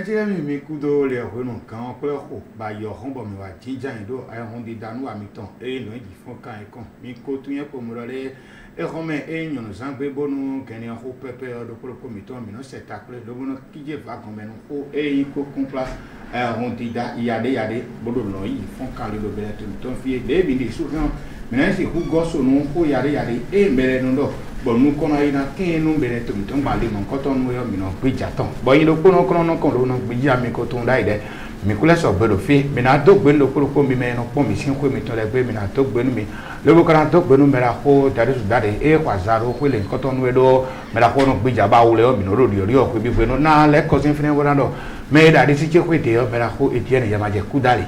Mẹ́tírẹ́ mi kú tó lè ọ̀hún kan pé ọ̀hún bá yọ ọ̀hún bọ̀ mi wà jíjà ìdó ẹ̀hún di dànù àmì tán èyí ló ń jì fún ká ẹ̀kọ́ mi kó tún yẹ kó mu lọ lé ẹ̀hún mẹ́ ẹ̀yìn ọ̀nà sàngbé bọ́nu kẹ́ni ọ̀hún pẹ́pẹ́ ọdún kúròkó mi tán mi náà sẹ̀ta pé lọ́gbọ́n kíjẹ́ fàgùn mẹ́nu kó ẹ̀yìn kó kún pla ẹ̀hún di da ìyàdé gbọ́dọ̀ lọ yìí fún ká lè lọ bẹ̀rẹ̀ tó ń fi bẹ́ẹ̀bi lè sùn náà mìíràn sì kú gọ́sọ̀nù kó yàdé bẹ̀rẹ̀ nù lọ bọ̀nù kọ́nà yìí náà kí inú bẹ̀rẹ̀ tòmí tó ń balẹ̀ mọ̀ kọ́tọ́ nu yọ mìíràn gbéjà tán bọ́yìn ló kọ́nà kọ́nà kan ló ń gbéjà mi kó tó ń láì dẹ́ mi kúlẹ̀ sọ̀ gbẹdọ̀ fi mìíràn tó gbẹ́nu kórókó mi mẹ́rin pọ́n mi sí ń kó mi tó lẹ gbé mìíràn tó gbẹ́nu mi lóbi kọ́nà tó gbẹ́nu mẹ́ra kó dàdé sùn dàdé ẹ̀ kó àzàrò kó lè kọ́tọ́ nu yẹ dọ́ mẹ́ra kó nu gbéjà bá wulẹ̀ yọ mìíràn lórí yọrí ọ̀kọ́ ibi gbẹ́nu náà lẹ́kọ̀ọ́ sí fúnẹ́ wọ́n dọ̀ mẹ́ dàdé sí tẹ́kọ̀ ètè yọ mẹ́ra kó ètè yẹn yamajẹ kú dàlẹ̀.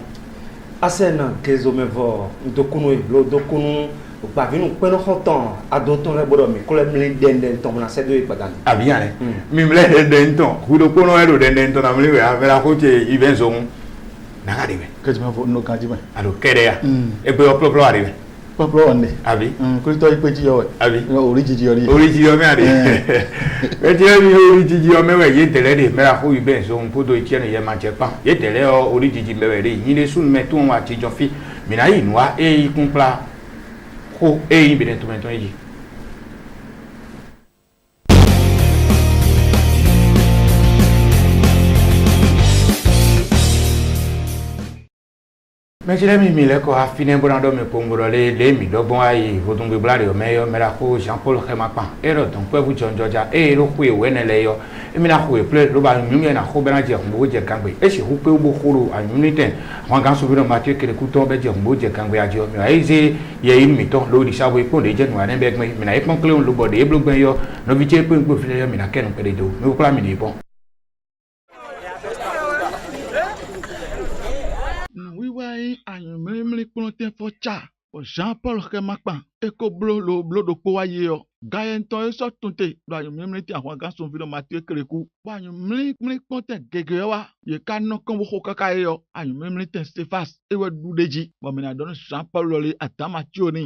asẹ́nà kezomẹ́fọ́ ntokunu ìlú dokunu gbàgbínú pẹ́ẹ́nù hàn adótó rẹ gbọ́dọ̀ mi kọ́lẹ́ mi dẹ́ndẹ́ tán mo na sẹ́dọ̀ ìpàdánù. àbí yàn rẹ mi lẹ dẹ́ndẹ́ tán kudo kónó ẹ̀rọ dẹ́ndẹ́ tán àmì lẹ́wẹ̀ afẹ́ra kó tẹ ibẹ̀ sọ̀hún nàgà de bẹ. kẹ́tùmọ̀ fọ nínú kan jí mẹ́. alo kẹ́rẹ́ ya ẹgbẹ́ ọpọlọpọlọ wa de bẹ. pọpọlọ wọn de. àbí. kúrítọ́ ipe jíyọ wẹ̀. àbí. orí jíjí ọrí. orí jíjí ọmọ àdé. ẹ tiẹ́ mi orí jíjí ọmọ wẹ̀ yé tẹ̀lẹ́ de mẹ́ra kó ibẹ̀ sọ̀hún kó tó ìtiẹ́ ni yẹ máa jẹ pan yé tẹ̀lẹ́ orí jíjí mẹ́wẹ̀ de yín lé sùn mẹ́ tó wọn àtijọ́ fi mìíràn yìí nù wa èyí kún pla ko eyi bene to mento yi mẹ́tírẹ́ mi lẹ́kọ̀ọ́ afínẹ́ bọ́nà dọ́ mi pòǹgbọ̀rọ̀ lé mi dọ́gbọ́n ayé ìfòtúngbè búláàdì ọ̀mẹ́yọ mẹ́ra kó Jean-Paul Khemapan ẹ̀rọ tó ń pẹ́ fún jọjọjà ẹ̀ ló kó ìwé nílẹ̀ yọ ẹ̀mí náà kó ìpìlẹ̀ ló bá mímú yẹn náà kó bẹ́ẹ̀ náà jẹ òǹgbò jẹ kàngbé ẹ̀ sì kó pé ó bó kóró àyùmí tẹ̀ àwọn kan sọ fún mi àti kékeré kú tọ́ bẹ́ẹ̀ jẹ òǹgbò jẹ kàngbé àjẹ ọmọ ẹ̀ ṣe yẹ inú mi tán lórí sáwọ́ ipò lè jẹ́ nùwà níbẹ̀ gbẹ́ mìíràn ipò kílẹ̀ òun ló bọ̀ dé ebúló gbẹ́ yọ nọ́bí jẹ́ pé ń gbò fílẹ̀ yọ mìíràn kẹ́nu pẹ̀lẹ́ dò mí kó kúrò àmì nìbọn. wíwáyé àyàn mìíràn kúrò tẹ́ fọ́ cha Jean-Paul Khemapan eko blodo kó wáyé ọ gáyẹntàn ẹsọ túnte lọ àyàn mìíràn tí àwọn kan sọ fídíò máa tẹ kéreku wọ àyàn mìíràn pọ́n tẹ gẹ́gẹ́ wa yẹ ká nọkàn wọ́kọ́ kaka yẹ ọ àyàn mìíràn tẹ Stéphane ewé dúdéjì bọ̀mìnà dọ́nà Jean-Paul lọ́lẹ̀ àtàmàtí òní.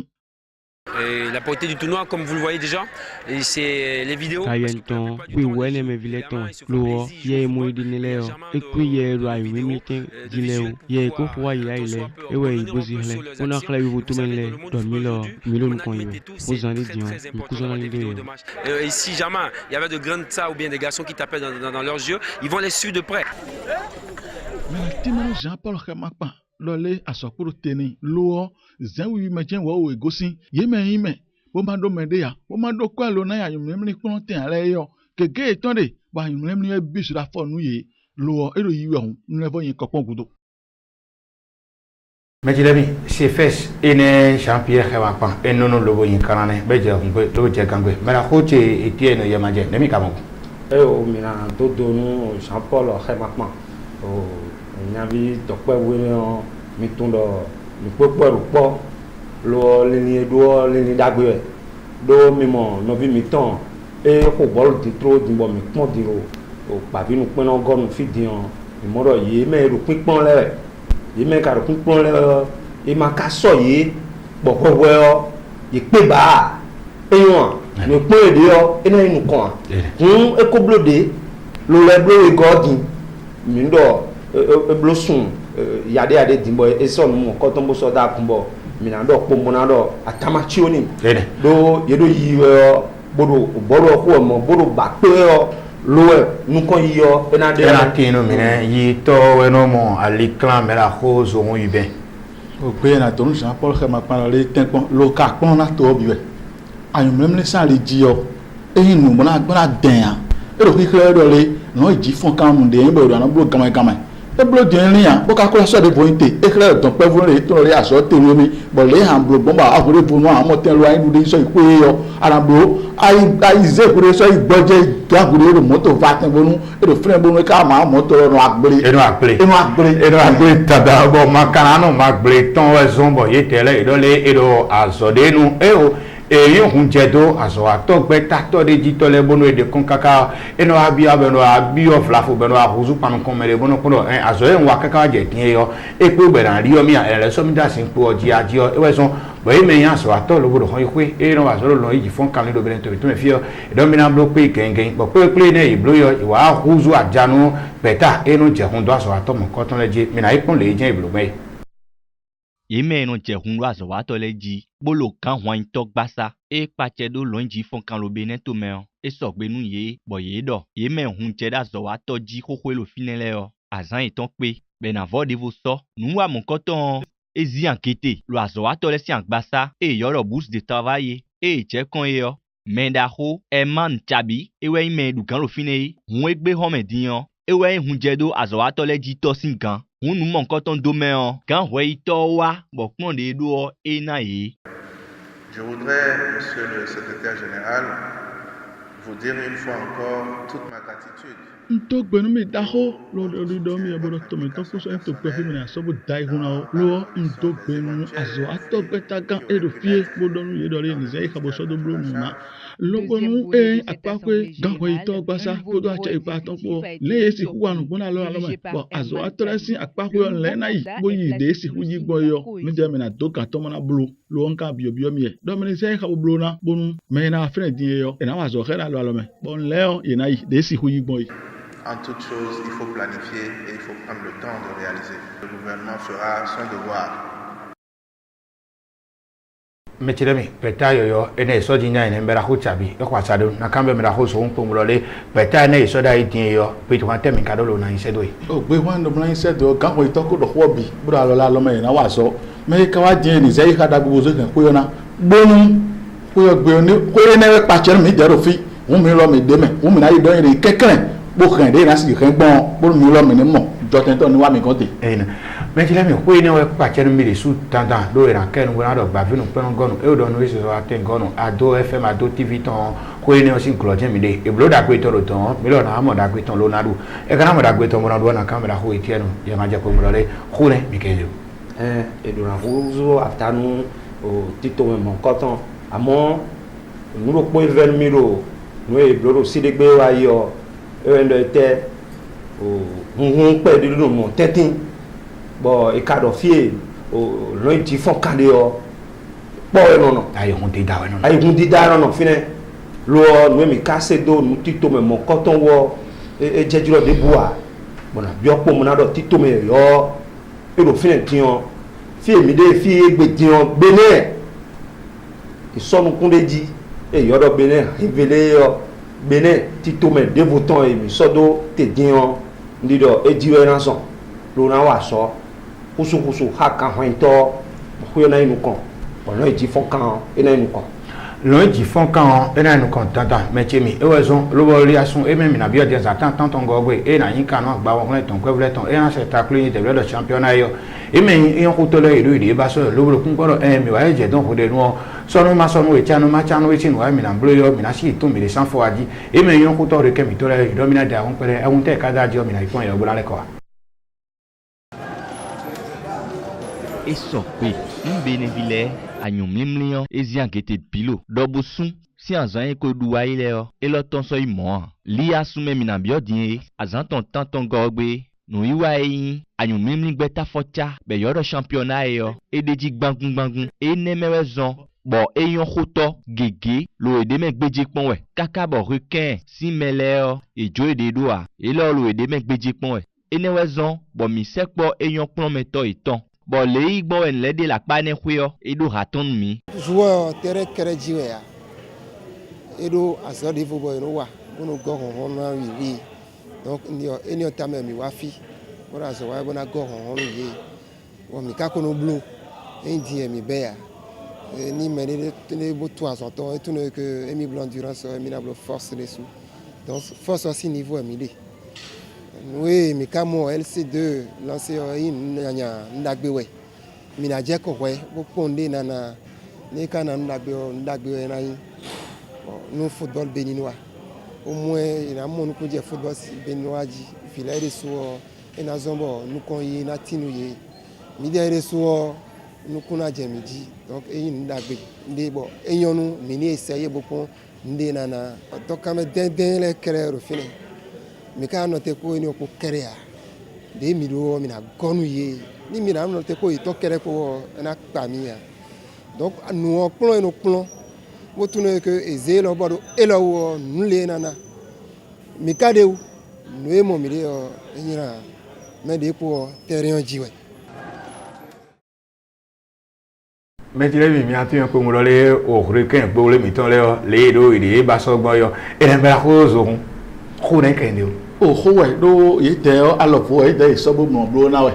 La portée du tournoi, comme vous le voyez déjà, et c'est les vidéos. Kayenton, puis ouais les méviletons, l'eau, yé mouille d'inélé, et puis yé roy mimitin d'inéo, yé kofwa il est, et ouais il bosile, on a clavé vous tout mêlé, dans milo connu, vous en dites, nous cousons l'idée. Et si jamais il y avait de grandes tas ou bien des garçons qui tapaient dans leurs yeux, ils vont les suivre de près. Mais Jean-Paul Khemapan. Lọlé asọ̀kúrò tẹ̀lé lọ́wọ́ zẹ́wìí mẹ́jẹ̀ wọ́ òwe gòsì yémẹ̀ yímẹ̀ bó máa dó mẹ́dẹ́ yá bó máa dó kọ́ ẹ̀ lónà àyùmẹ́mìlì kúrò tẹ̀ àlẹ́ yọ gègé ìtàn dè bá àyùmẹ́mìlì bí sùdà fọ́ọ̀nù yé lọ́wọ́ èrò yìí ọ̀hún nínú ẹ̀fọ́ yẹn kọ́pọ̀ gùdò. mẹ́tìlẹ́bí ṣe fẹ́s ẹnẹ Jean-Pierre Khemapan ẹnunu lóbo yìí kan náà bẹ́ẹ̀ jẹ́ òǹgbẹ lóbo jẹ́ gàngbẹ mẹ́ra kó tẹ etí ẹ̀ ní yẹmajẹ nẹ́mí kàmọ́. ẹ o mìíràn tó donu Jean-Paul Khemapan o nyabi tọpẹ wele hàn mi tún lọ nukpekpe rúpọ lọ lẹni ẹdọ lẹni dàgbé ẹ lọ mímọ nọvi mi tán ẹ kò bọlù ti tó dìbò mi pọn di o pàbí nukpẹnà gọnù fìdí hàn ìmọdọ yìí mẹ ẹrù pípọn lẹ yìí mẹ kàrò pípọn lẹ ẹ máa ká sọ yìí gbọgbọgbọ ọ ìpè bá ẹyàn nukpẹ èdè ọ ẹ náà inú kàn fún ẹkọblódé lọ lẹ blóye gọdìn mi dọ eblo sun yade dimbo eson mu kotombo so da kumbo mina do pomona do atamachi oni do yedo yiyo bodo ko mo bodo bakpe yo lowe nukon yiyo enade era tino mine yi to weno mo ali clan mera ko zo mo yibe o pe na to Jean-Paul Khemapan le tenpon lo ka pon na to biwe ayun memle san le ji yo eyin nu mo na gbara den ya ero ki kle do le no ji fon kan mu de yin bo do na blo gama eblo dìrín yàn bó kakó aṣọ àdébò yín tè ekele ọ̀dàn pẹ́ fún rẹ̀ tó lórí aṣọ tèmi omi bọ̀lẹ́ hàn blo gbọ́nba àkórè fún wọn àmọ́ tẹ́ lọ ayélujáde sọ ìkó yọ arablo ayizé ìkórè sọ ìgbọ́jẹ́ ìgbàgbére èrò mọ́tò fatẹ́bọnú èrò fúnẹ́bọnú ká máa mọ́tò ọ̀rọ̀ àgbèrè. inú àgbèrè tàbí ọbọ̀ makana náà máa gbèrè tán ẹ̀sùn bọ̀ yé tẹ̀lé ìdọ́lé èrò àzọ̀dẹ́nu ẹ̀ o e hun jedo aso atogbe tato de jitole bono e de konkaka eno abia beno abio flafo beno ahuzu panu komere bono kono aso e nwa kaka je tin yo e pe gbe ran ri o mi ele so mi da sin po oji ajo e we so bo e me yan aso ato lo bodo hon ikwe e no aso lo yi fon kan do belen to me fio e do mi na blo pe gengen bo pe ne iblo yo iwa ahuzu ajanu beta e no je hun do aso ato mo ko ton leje mi na ipon le je iblo me yeme no je hun lo aso wa to leji bolo kan hwan to gbasa e pache do lonji fon kan lo benen to me e so gbe nu ye bo ye do yeme hun je da zo wa to ji kokwe lo finele yo azan iton pe be na vo de vo so nu wa mon koton ezi enquêté lo aso wa to le si gbasa e yoro boost de travail e je kon yo menda ho e man chabi e we me du kan lo fine hun egbe ho me diyan e we hun je do aso wa to le ji to sin kan hun nu mon koton do me kan we to wa bo pon de do e na yi. Je voudrais, Monsieur le Secrétaire Général, vous dire une fois encore toute ma gratitude. Ntogbenu mi daho lo do mi ebodo to mi to kuso en to pe fi mi na so bo dai huna lo ntogbenu azo atogbeta gan edo fie bodo nu ye do le ni ze ka bo so do bro nu na lo bonu apakwe gan ko ito gbasa ko do ache ipa ton po le si ku anu gbona lo me bo azo atoresi apakwe on le na yi bo yi de si ku yi gbo yo mi je mi na do kan to mo na blo lo nka bio mi e do mi ze ka bo blo na bonu me na afre din yo e na wa zo khe na lo me bon le o ye na yi de si ku yi gbo yi. En toute chose, il faut planifier et il faut prendre le temps de réaliser. Le gouvernement fera son devoir. Metiremi peta yoyo ene so jinya ene mbera ho chabi e kwa sado na kambe mbera ho so npo mrole peta ene so da idin yo pe to ante mi kadolo na isedo yi o gbe wan do na isedo kan ko itoko do hobi bura lo la lo me na wa so me ka wa din ni sei ka da gugu so kan ko yo na gbonu ko yo gbe oni ko ene pa chere mi jero fi won mi lo mi de me won mi na yi do yin kekere bo kan de na si kan gbon bo mi lo mi ni mo jo ten to ni wa mi kan te ena Metiremi ko ene we pa chere mi le su tanda do era ken go na do ba vinu pe ngonu e do no we so aten ngonu ado fm ado tv ton ko ene o sin cloje mi de e blo da pe to ro ton mi lo na mo da pe ton lo na du e kana mo da pe ton mo na do na kamera ho itienu ye ma je ko mo le khune mi ke e do na huzo atanu o tito me mon koton amo nu ro po even mi ro no e blo si de gbe wa yo e ndo te o hun pe de do mo tetin bo e ka do fie o lo ti fon kan de o po e no ayi hun ti da we no ayi hun di da no fine lo no mi ka se do nu tito me mon koton wo e jejuro de bua bona bi opo mo na do tito me yo e do fine tian fie mi de fie gbe tian bene isonu kunde ji e yo do bene revele yo bene tito me de votant e mi sodo te dian ndido e diwe ranson lo na wa so kusu haka hwento ko na inu kon ono ji fon kan ina inu kon lo ji fon kan ina inu kon tanta mechemi e wezon lo bo ri asun e me mi na bi odian satan tonton gogwe e na yin kan no gba won ton ko vle ton e an se tackle yin de le championnat yo e me yin ko to le ilu ide ba so lo bo kun gboro e mi wa je don ko de nu so no ma so no e chanu ma chanu e tin wa mi na blo yo mi na si tun mi le san fo aji e me yin ko to re kemi to le domina da won pere e won te ka da ji o mi na ipon yo gbora le ko e so pe nbenevile anyumlimlion ezi enquêté pilo dobusun si azan ko duwa ile o e lo ton so imo li asume mi na biodin azan ton tanton gogbe no iwa yin anyumlimli gbeta focha be yodo championnat yo e deji gbangun e nemewezon bo eyon khoto gege lo ede me gbeji pon we kaka bo requin si meleo e jo ede doa e lo ede me gbeji pon we enewezon bo mi sekpo eyon plon meto iton bon le igbo en le de la pane khyo edo raton mi joueur tere kere jiwe ya edo asodi football no wa uno go hon na wi donc enio tame mi wa fi ora so wa bona go hon ye o mi ka kono blue indi mi be ya ni me ne bo to asoto et tout que emi blanc endurance emi na force dessous donc force aussi niveau mi de oui mi kamo LC2 lancé nya ndagbewe mi na je ko we bo ponde na ni kana ndagbewe na yin no football béninois au moins ina mo nu ko je football béninois ji fila ere so ina zombo nu kon yi na tinu ye mi de ere so nous kuna djemidi donc et nous d'agbe ndé bon et nous mini essayer beaucoup ndé nana donc quand même les créer au final mais quand noté ko ni ko créer des milo mina gonuye ni mina noté ko to créer ko na pamia donc nous on plon nous plon wotune que ezelo bodo elo nous les nana mi kadeu nous e mo mi de enyira me de ko terrain jiwe mais tu l'as vu, mais tu es un peu mololé au requin, pour le miton, les dos, il est bas sur le boyau, et la belle rose, on est qu'un deal. Oh, ouais, do, il était à la fois, il était sur le bon now.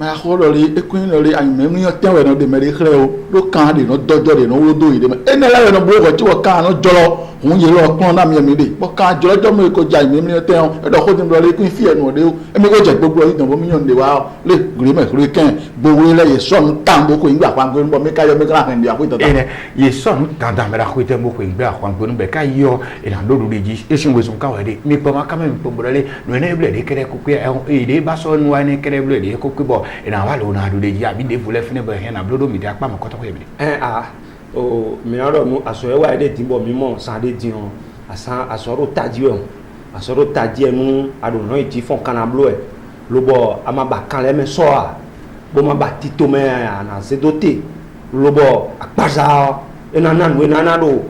Mais à Holly, et Queen Lolly, I même your terror de Medicare, no candy, no dodger, no do it. And I don't know what you are can't jollo, whom you look on a midi. But can't jollo make a giant name in your town, and the holding Lolly Queen fear no deal, and make a jet book in the woman the wow, live grimmer, hurricane, but we lay a son tambo going back, I'm going to make a make a hand with the yes, son, Tandamera with a book in back, one couldn't be a year, and I don't do the issue with some coward. Me Poma coming probably, whenever they can cook a day, Basson, wine, and carry a cookie. Et on va l'on do des diables des volets funèbres rien à blodo mais t'as pas mon côté oh mais alors nous à ce ouais des timbo mimo sans des dion à ça à soro tadio nous à don ils font canablo le bo amaba quand les men soa bo ma batito mais na se doté le bo akpaza et nanan we nanado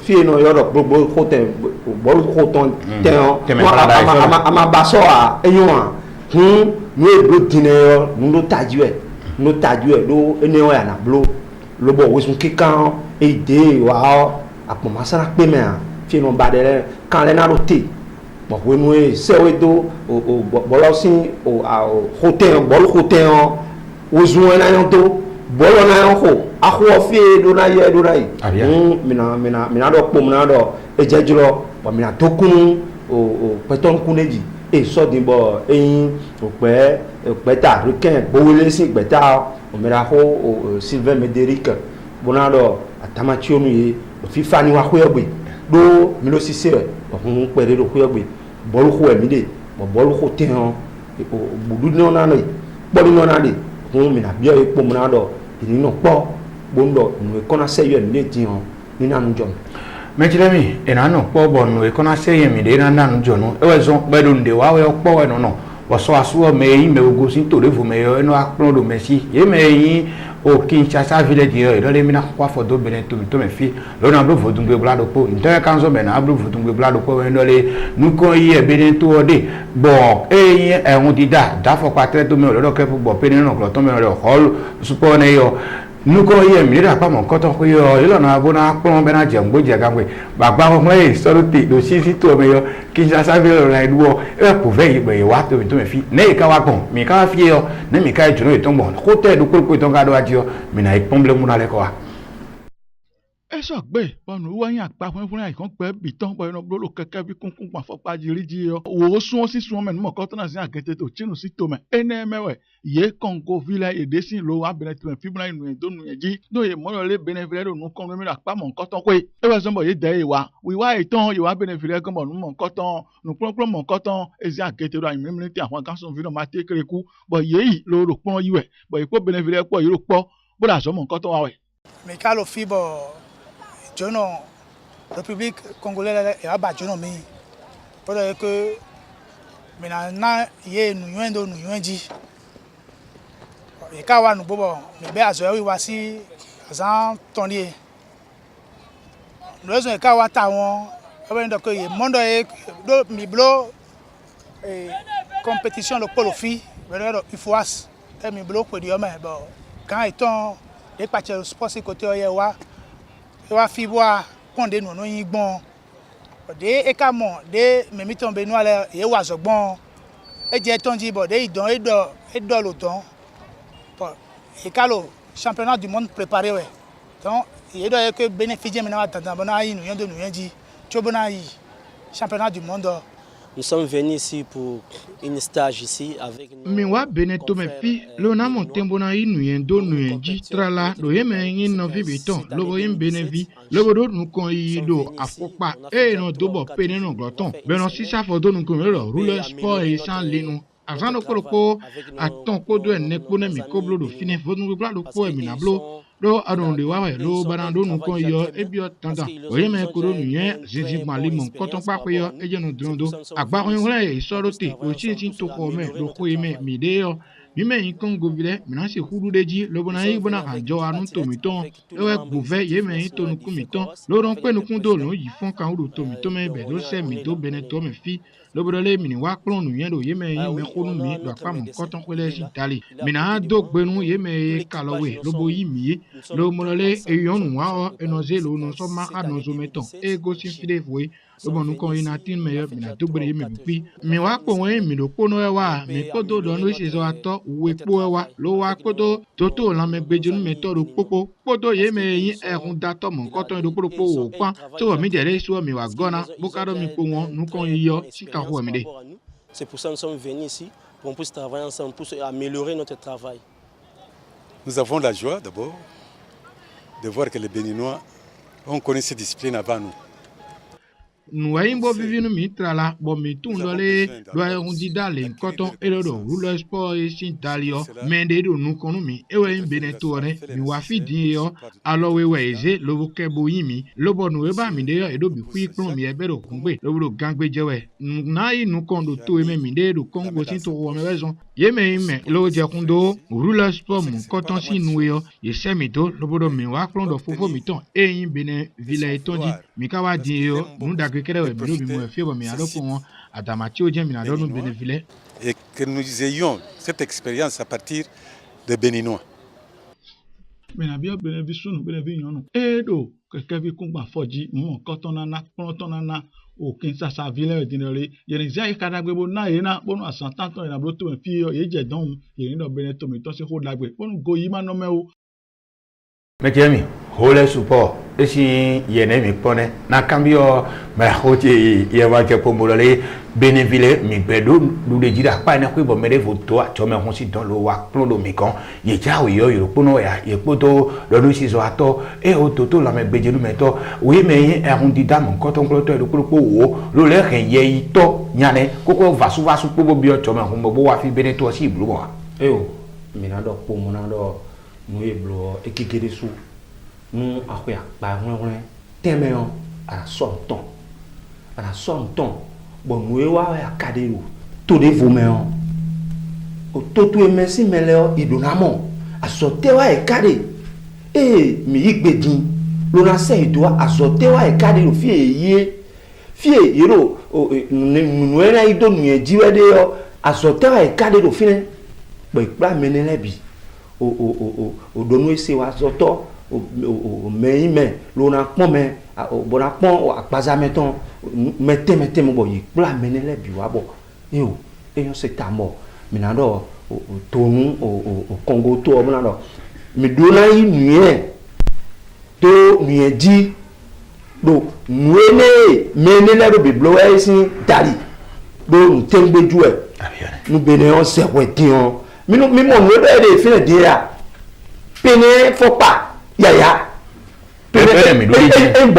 fie no yoro bo khoten bo khoton ten amaba soa enywa nous le dîner nous tadué do ene ya na blo le bo we sun kikan ide wa apoma sara pe me fi no badere kan le na roté bo we nous se we do o bolo sin o hotel bolo hotel o zun na yon to bolo na yon ho akho fi do na yi mina do pom na do ejejulo bo mina tokun o peton kuneji et so dimbo eyin opè ta requin bowele si gbeta o mera ho Sylvain Médéric bonado atamati onu ye fi fani wa khoyegbe do mi lo sise o hun pere do khoyegbe bolu kho emi de bolu kho ten o budu no na ni bolu no na de hun mi na bio epo monado ni no po bondo nu kona seyo emi de tin o ni na nu jon Mechilemi, enano pobo no ekona seye mi de na nanu jono ewe zon pedo nde wa we opo no waso aso me yi me ogosin to revu me yo eno akpon do mesi ye me yi o Kinshasa village yo do le mina kwa fodo benen to me fi lo na blo vodungbe blado po nte kanzo me na blo vodungbe blado po we no le nu ko yi e benen to ode bon eyi e won di da fo pa tre to me lo ke bo penen no to me lo hol suppone yo nous croyons que les pas mon coton que il en a bon à prendre ben à jambo diagramé baba on est sorti de si tout mais qui ça savait la duo et pouvait y wa to me fi ne ka wa bon mi ka fi yo ne mi ka juno to bon côté du ko to ga do adio mi na ipomble mu na le ko wa eso gbe bonu wa yan pa fun ikan pe bitan bo eno blolo keke bi kunkun pa fopa jiriji yo wo sun si sun men mo ko tan si agete to chinu si to me ene mewe ye kongo villa e desin lo wa benet me fibra inu do nu eji do ye mo le benefit do nu kon mi ra pa mo ko tan ko e we so mo ye de wa wi wa itan ye wa benefit ko mo nu mo ko tan nu pon mo ko tan e si agete do ayin mi ti àwọn kan so video ma te kere ku bo ye yi lo ro pon yi we bo ipo benefit po yi ro po bo da so mo ko tan wa we me ka lo fibo Jono République congolaise et aba jono mi parce que maintenant ye nu do nu ji e ka wa nu bobo me be azo wi wa si azan tonlier nous e ka wa ta won e be ndo ko ye mondo e do mi blo e compétition le polo fi ben il faut as e mi blo ko di o me bon quand étant des parties sport côté ye wa wa fi boa konde no yin gbon de e ka mo de memi ton be nu ale e wa so gbon e je ton ji bo de idon e do lo ton po e ka lo championnat du monde préparé ouais donc e do e que bénéficier maintenant dans bona yin nu do nu yin ji chobona yi championnat du monde. Nous sommes venus ici pour une stage ici avec Miwa Beneto mefi lo na montembo na inu yendo nu yenji trala lo yeme yin no vi biton lo bo yin benevi lo bo do nu kon yido afopa e no do bo pene no gloton be no si sa fodo nu kon lo rule sport e san linu azan do ko aton ko do ne ko ne mi ko blo do fine vonu bla do ko mi na blo do adon de wa lo banando nu ko yo ebio tanda o ye me ko do nu yen zinzi mali mon ko ton pa ko yo e je no drondo agba ko yen e soro te o chin to ko me do ko me mi de yo mi me yin kon go vile mi na se hudu deji lo bona yi bona kan jo anu to mi ton e we gouve ye me yin to nu ku mi ton lo ron pe nu kun do lo yi fon kan hudu to mi to me be do se mi do bene to me fi lo bodole mi ni wa klon nu yen do ye me yin me ko nu mi do pa mon ko ton ko le si tali mi na do gbe nu ye me kalowe lo bo yi mi lo molole e yon nu wa e no ze lo no so ma ka no zo meton e go sin fi de voi lo bon nu kon yin atin me yo mi na do gbe ye me bi mi wa ko won mi do ko no e wa mi ko do do no se zo ato we po e wa lo wa ko do toto la me gbeju nu me to do popo poto ye me yin e hun da to mon ko ton do popo o pa so mi de re so mi wa gona bo ka do mi ko won nu kon yo si ka ho mi de. C'est pour ça que nous sommes venus ici, pour qu'on puisse travailler ensemble, pour améliorer notre travail. Nous avons la joie d'abord de voir que les Béninois ont connu cette discipline avant nous. Nous avons vu la bon mi tun dole do un didale koton elodo rulo sport e sin dalio mende do nu konu mi ewe benetore mi wa fi din yo alo wewe eze lo boke boyimi lo bonu e ba mi de yo edo bi fu ikun mi ebe do kunbe lo bro gangbe jewe na yi nu kon do to e mi de do kongo sin to wo me raison ye me lo je kun do rulo sport mu koton sin nu yo ye se mi do lo bodo mi wa klon do fofo mi ton e yin bene villa etondi mi ka wa din yo nu da et que nous ayons cette expérience à partir des Béninois. Hole support esi yene mi pone na cambio ma hoti ye wa ke pomolole Bénéville mi bedo du de jira pa na ko bo mere voto a chome hon si don lo wa plon do mi kan ye ja o yo pono ya ye poto lo do si zo ato e o toto la me gbeje lu meto we me yin e hun dida mo ko ton klo to do klo wo lo le ren ye ito nyane koko vasu po bo bi o chome hon bo wa fi beneto si blu mo e o mi na do po mo na do nu e blo e kikere su nu akoya ba hon teme on a son ton bon nu e wa ya kadero to de vome on o to tu e merci meleo idonamo asote wa e kade e mi igbedin lo na se ido asote wa e kade o fie yero nu e na ido nu e jiwe de yo asote wa e kade do fine bo ipla menele bi o donu ese wa zoto o meime lo na pon me o bona pon o apaza meton mete mo bo yi pla menele bi wa bo yo eyan se ta mo mi na do tonu o Congo to o na do mi do na yi nuye to nuye di do nuene menele do bi blo e sin dari do nu tembeju e nu bene on se wetin on mi mo no de fine dia pene fo pa yaya pene mi do en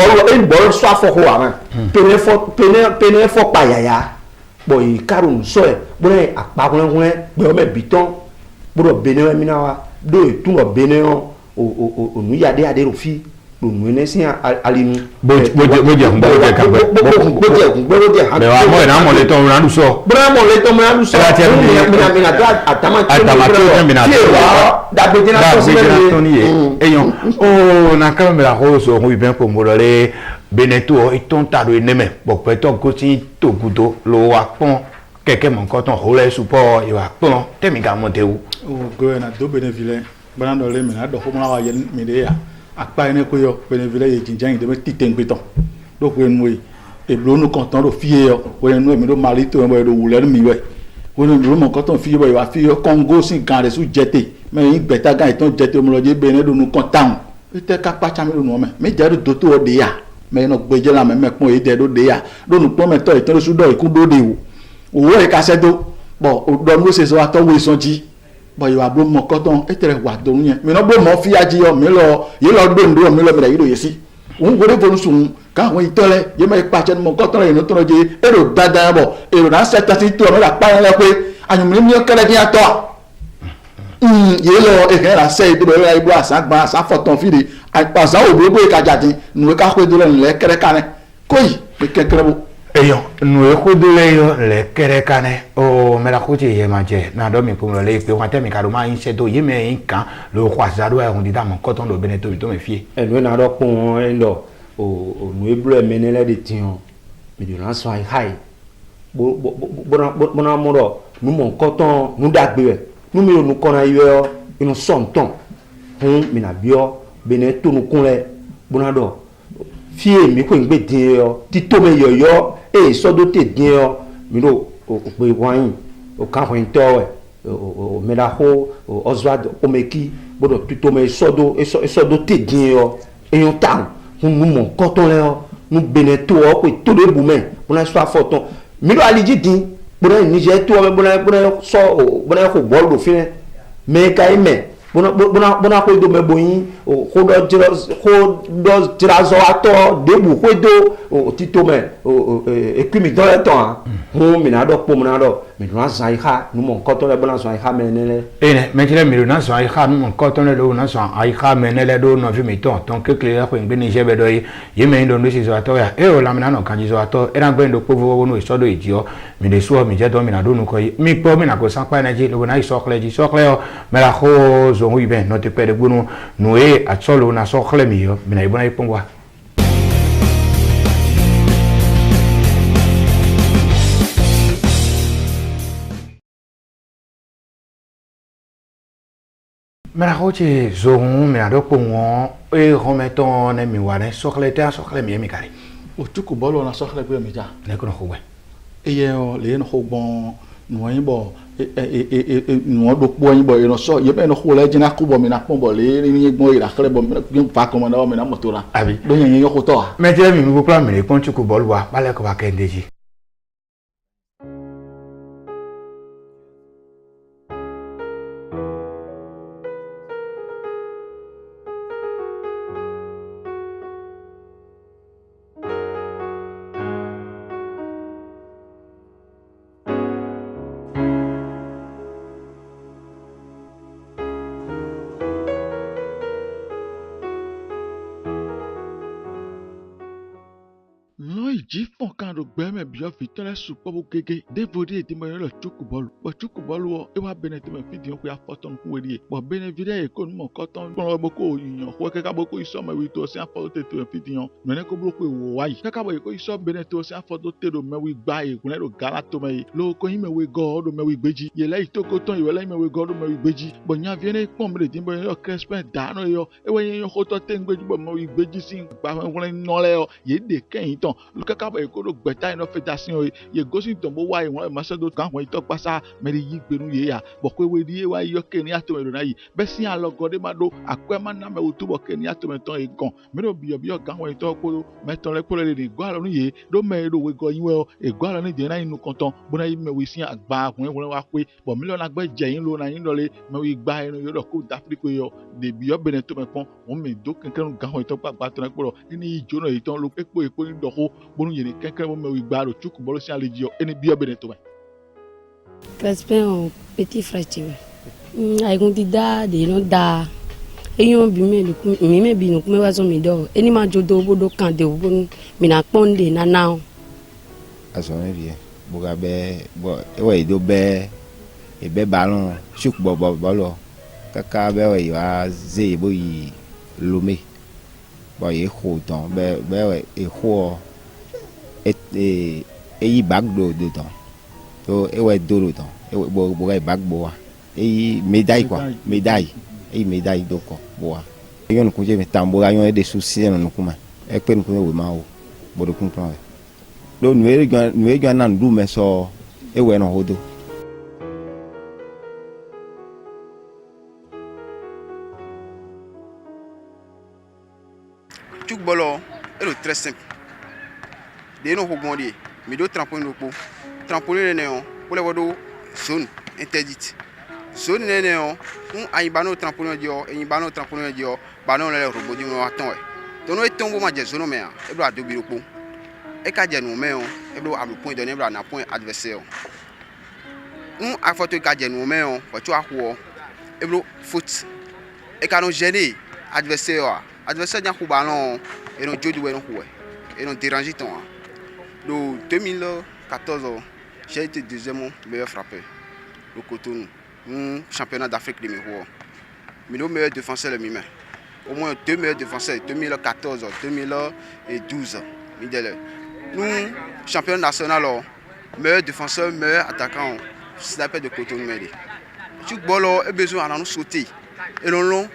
bolo so afo ho ama pene fo pa yaya boy karun so e bone apakun hun gbe o me biton bro bene mi na wa do tun lo bene o nu yade ade ro fi lo nu ne sin alinu boje ka me wa mo na mo le ton na du so bra mo le ton na du so mi na atama mi na da bejina to ni eyon o na kamera ho so hu ben ko mo le beneto iton ta do eneme bo peto ko ti to gudo lo wa pon keke mon koton hole support e wa pon temi ga monte o go na do Bénéville bana do le mi na do ko mo na wa yen mi de ya apa ene ko yo Bénéville ye jinjan de ti tengbeton do ko en moy e blo no konton do fie yo o en no mi do malito mo do wule mi we o no do mo konton fie bo wa fie yo Congo sin kan re su jete me yin gbeta gan iton jete mo lo je bene do no kontan e te ka pa cha mi do no me je do to de ya me no gbeje la me pon e de do de ya do no pon me to iton su do iku do de o e ka se do bo o do no se so ato we so ji bo yo ablo mo koton e tere wa do yen me no bo mo fi aji yo mi lo do ndo mi lo me da yesi un gore bo sun ka won itole ye me pa che mo koton e no to je e ro dada bo e ro na se ta ti to me la pa le pe anyumle mi kele dia to ye lo e ke la se do la ibu asa gba asa foton fi de asa obogbo e ka jadin nu ka ko do le kere kane koyi e kekere bo eyo nu e ko do le yo le kere kane o me la ko ti ye ma je na do mi ko le pe wa te mi ka do ma yin se do ye me yin kan lo kwa za do e on di da mo koton do beneto to me fie e lo na do pon en do o nu e blo e menele de tin mi do na so ai hai bona moro nu mo koton nu dagbe nu mi nu kona yo inu sonton hun mi na bio beneto nu kunle bona do fie mi ko ngbe din yo ti to me yoyo e so do te din yo mi do o pe wan o kan ho nto o me la ho o Oswald Omeki bodo ti to me so do te din yo e yon tan hun nu mo koton le yo nu beneto o pe to de bu me bona so afoton mi do aliji din bona Niger to bona so bona ko bol do fine me kai me bona ko do me boyin ko do tirazo ato debu ko do o tito me e puis mi do le temps ho mi na do po mi na do mi do san ha nu mo nko to le bona san ha me nele ene me tile mi do na san ha nu mo nko to le do na san ha me nele do no vi mi ton que clear ko ngbe ni je be do ye me ndo si so ato ya e o la mi na no kan ji so ato e na gbe ndo po wo no so do ijio mi de so mi je do mi na do nu ko mi po mi na ko san pa na ji lo na so kle o me la ko zo wi ben no te pe de gbunu no e atsolo na so kle mi yo mi na ibona ipongwa mera hoche zon me ado pongo e rometon ne mi wane sokleta sokle mi kari o tuku bolo na sokle pe mi ja ne ko no e ye o le no bon no yin bo no do po yin bo e no so ye be no ho le jina ku bo mi na pon bo le ni gbon ira kle bo mi na pa ko mo na mi na motora abi do yin yo ko to me je mi bu plan mi pon tuku bolo wa bale ko ba kendeji Jifon kan do gbe me bio fitole supo bu gege devodi e mo lo chuku bolu o e wa benete me fidi on ko ya foton ku weri bo benevide e ko mo koton ko bo ko yiyan ko ke ka bo ko iso me wi to si afo te to fidi on me ne ko blo ko wo wa yi ka bo ko iso benete o si afo to te do me wi gba e kun le do gala to me lo ko yin me we go do me wi gbeji ye le to ko ton ye le me we go do me wi gbeji bo nya viene pon me de bo yo crespen da no yo e we yin ko to te ngbeji bo me wi gbeji sin gba won no le yo ye de keyin ton kaka ba ko do gbeta ino federation ye gosi ton bo wa won ma se do kan won to pasa me yi gbenu ye ya bo ko we di wa yo ke ni ato me na yi be si alogo de ma do akwe ma na me utu bo ke ni ato me ton e gan me do bi kan won to ko me ton le ko le ni gwa lo ye do me do we go yin we e gwa lo ni de na inu konton bo na yi me we si agba kun won wa pe bo mi lo na gbe je yin lo na yin lo le me we gba inu yo do ko d'Afrique yo de bi bene to me pon won me do kenken gan won to pa ton ko ni ijo no yi ton lo epo ni do ko bonu yeni kenken mo me wi gba ro chuku bolo si aleji o eni bi obene to me Crespin petit frère tu ai gon di da de no da eyon bi me mi me bi no me wa so mi do eni ma jodo bodo kan de bo mi na ponde na now aso ne bi boga be bo e we do be e be ballon chuku bolo kaka be we wa ze bo yi lome bo ye ho don be we e ho et yi bag do temps to e we do temps e bo ga bag bo wa e médaille quoi médaille do ko bo wa yon ko je me tambo ga yon des soucis non kuma e pe no we ma o bo do comprendre do nu e gan nan du me so e we no hodo tuk bolo e très simple de no hogondi mi do trampoline do po trampoline ne on pour le wodo zone interdite zone ne on ayi bano trampoline dio e bano trampoline dio bano le robot di no aton e to no etombo ma je zone me a e bro ado bi do po e ka je no me on e bro am point donner bro na point adversaire a photo gardien nous mais on tu a quoi et bro foot et quand on gêner adversaire n'a pas ballon et non Dieu doit non quoi et non déranger ton donc 2014 j'ai été deuxième meilleur frappeur au Cotonou championnat d'Afrique de Miro mais le meilleur défenseur le mime au moins 2 meilleurs défenseurs 2014 2012 nous championnat national meilleur défenseur meilleur attaquant sniper de Cotonou tu bolo e besoin à nous sauter et non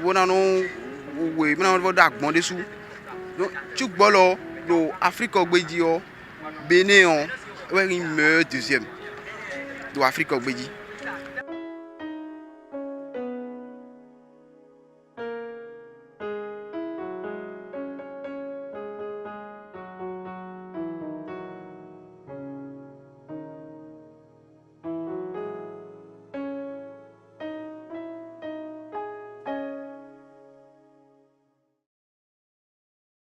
on a non oui maintenant on va d'accommoder dessous donc tu bolo do Afrique ogbeji o Bénin ouais une meilleur deuxième do Afrique ogbeji.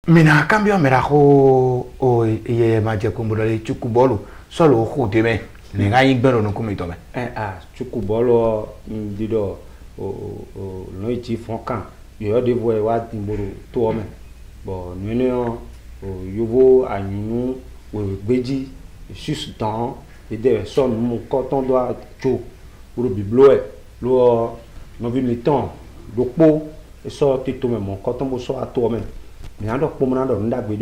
Mina cambio merajo o ye maje kumbulale chukubolo solo khuteme nenga yigbero no kumitome chukubolo dido o no ichi fonkan yo de voye wa timboro to ome bo nene o yobo anyunu we gbeji sustan e de son mu koton do cho pour biblo e lo no bi militant do po e so titome mo koton bo so ato ome mi ando pomona do ndagbe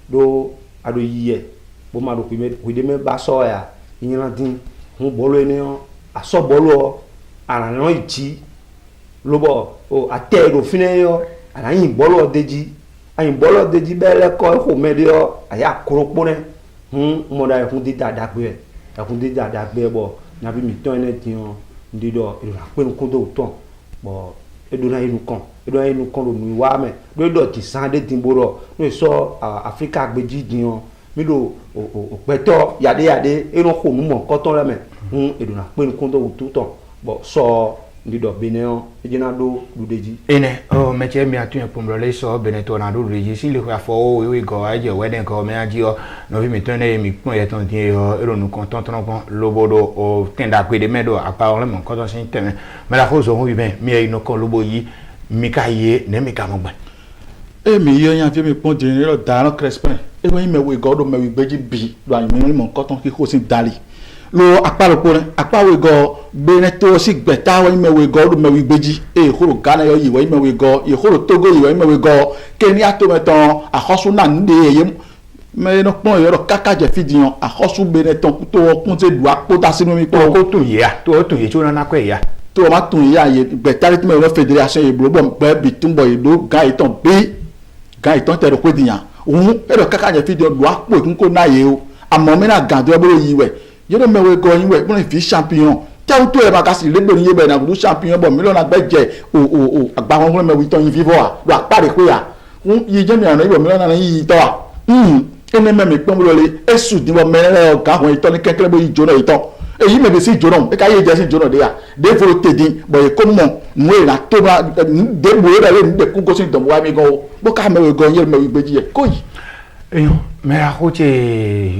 do ado yiye bo ma do kwide me ba so ya yin din hun bolo ene aso bolo ara no ichi lobo o ate do fine yo ara yin bolo deji bele ko ho me de yo aya koropo ne mo da hun di dadagbe bo na bi mi ton ene tin o ndido e ra pe nko do ton bo edona inu kan lo nu wa me do ti sande timboro no so Africa agbeji dian mi lo o peto yade eno ko nu mo koton le me edona pe nko do tu ton bo so ndido Benin ejina do ludeji ene o meche mi atun pomro le so Benin to na do reji si le kwa fo we go aje weden ko me aji o no vi mi ton le mi pon ye ton tin o ero nu kon ton pon lobodo o tenda pe de medo apa le mo koton sin teme me la ko zo hu bi ben mi e no kon lobo yi mi ka ye ne mi ka mo gba e mi ye yan fi mi pon de ni lo da no crespin e wo me we go do me we gbeji bi do an mi mo koton ki ko sin dali lo apa we go Beneto si gbeta wo me we go do me we gbeji e khoro Ghana yo yi wo me we go e khoro Togo yi wo me we go Kenya to meton akhosu na nde ye me no pon yo kaka je fidian akhosu Beneton to kun te du apota sinu mi ko tun ye to na ko ya to ma tun ya ye gbeta ri me federation e blo bo pe bi tumbo e do ga iton te ro ko diyan ohun e do kaka je fidian du apo kun ko na ye o amo me na gan do bo yi we yero me we go yin we mo fi champion tell to e ba kasi le gbe ni ye be na du champion bo million agbeje o agba won me we ton yin vivo a do apare ko ya yi je mi ana ibo million na yi to a ene me mi pon lo le esu di bo mere o ga won ito ni kekere bo yi jona ito eyi me be si jona e ka ye je si jona de ya de fo tedin bo e ko mo nwe na to ba de bo re le de ku go si don wa mi go bo ka me we go yin me we gbeji e ko yi me a hoche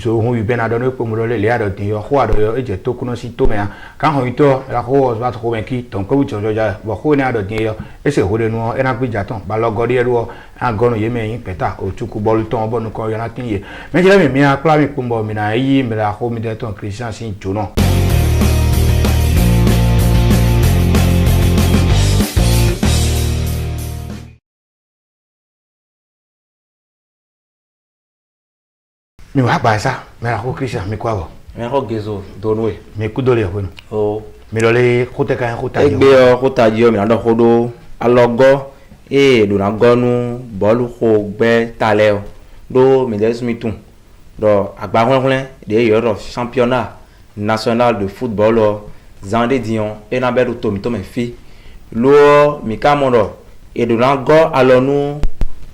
so hu bi na do no po mo le ya do tin yo ho ado yo eje to kuno si to me a kan ho ito la ho ba to ben ki ton ko bi jo ja bo ho ni ado tin yo ese ho de nu e na gbe ja ton ba lo go de ru a go no ye me yin peta o chuku bolu ton bo nu ko yo na tin ye me je me a kla mi po mo mi na yi me la ho mi de ton Christian sin jo no mi wa ba sa me la ko Christian mi kwa bo me ho gezo donwe me ku do le ho o mi lo le khote kan khota egbe o khota jo mi na do khodo alogo do na gonu bolu kho gbe tale o do mi des mi tun do agba honlen de yo championnat national de football o Zande Dion e na be do to mi fi lo mi ka mo do e do na go alonu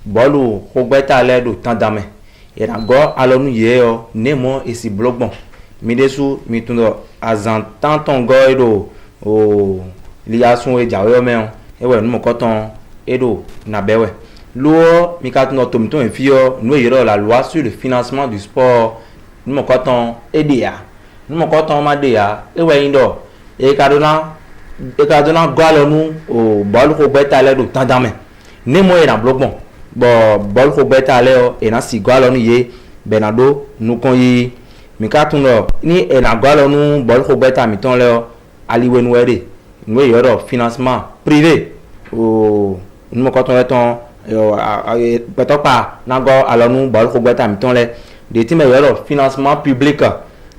bolu kho gbe tale do tandame go alonu ye o nemo esi blogbon mi desu mi tundo azan tanton go edo o liasun e jawe o meon ewe nu mo koton edo na bewe lo mi ka tundo to mi ton fi o nu eyero la loi sur le financement du sport nu mo koton EDA nous mon coton ma de ya e we indo e ka dona galo nu o bol ko beta le do tandame ne mo e na blogbon bo bol ko beta le o e na si galo nu ye benado nu kon yi mi ka tun lo ni e na galo nu bol ko beta mi ton le o aliwe nu ere nu e yoro financement privé o nu mo coton le ton beto pa na go alonu bol ko beta mi ton le de ti me yoro financement public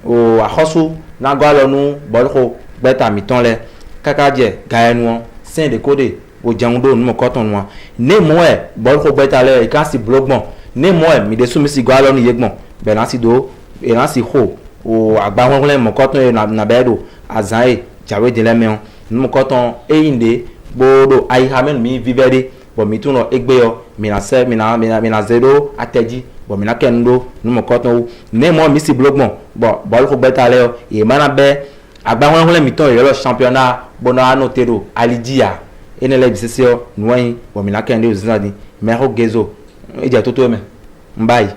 o akhosu na go alonu bol ko beta mi ton le kaka je gaenu saint de code o jangdo nu mo coton nu ne mo e bol ko beta le ka si blogbon ne mo e mi de sumi si go alonu yegbon be na si do e na si ho o agba won le mo coton na bedo azai jawe de le me nu mo coton e inde bodo ai hamen mi vivere bo mi tun no egbe yo mi na se mi na zero ateji bo mi na kendo nu mo coton ne mo mi si blogbon bo bol ko beta le o e mana be agba won le mi ton yo lo championnat bona anotero alidia enele bisesio nuwan bo mi na kendo zadi me ho gezo e je toto me mbai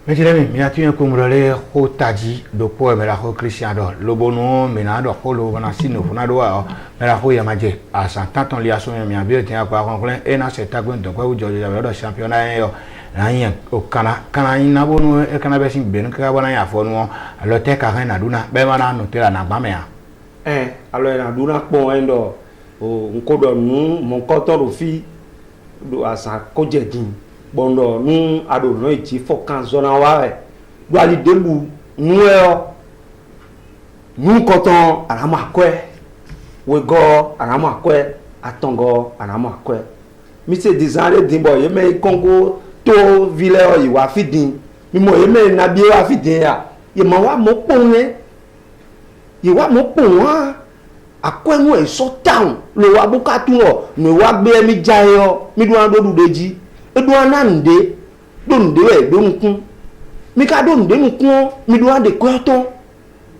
Mejilemi mina tuye kumurole ko taji do po me la ko Christian do lobono me na do ko lo bana sino funa do wa me la ko yamaje asa tanton li aso mi abi tin apa kon e na se tagbe do ko jo jo do championnat yo na yin o kana ina bonu e kana be sin be nka bona ya fo nu alo te ka na duna be mana no te la na gba me ya alo na duna pon endo o nko do nu mo ko to ro fi do asa ko je din bondo nu ado no iti fokan zona wa do ali debu nu koton arama akwe we go arama akwe atongo arama akwe mi se dizare dimbo ye me kongo to ville o iwa fidin mi mo ye me na bi wa fidin ya ye ma wa mo ponle ye wa mo pon wa akwe nu e so town lo wa bukatu o no wa gbe mi jayo mi do an do deji edouana nde donde we donkun mi ka donde nkun mi do ade kweton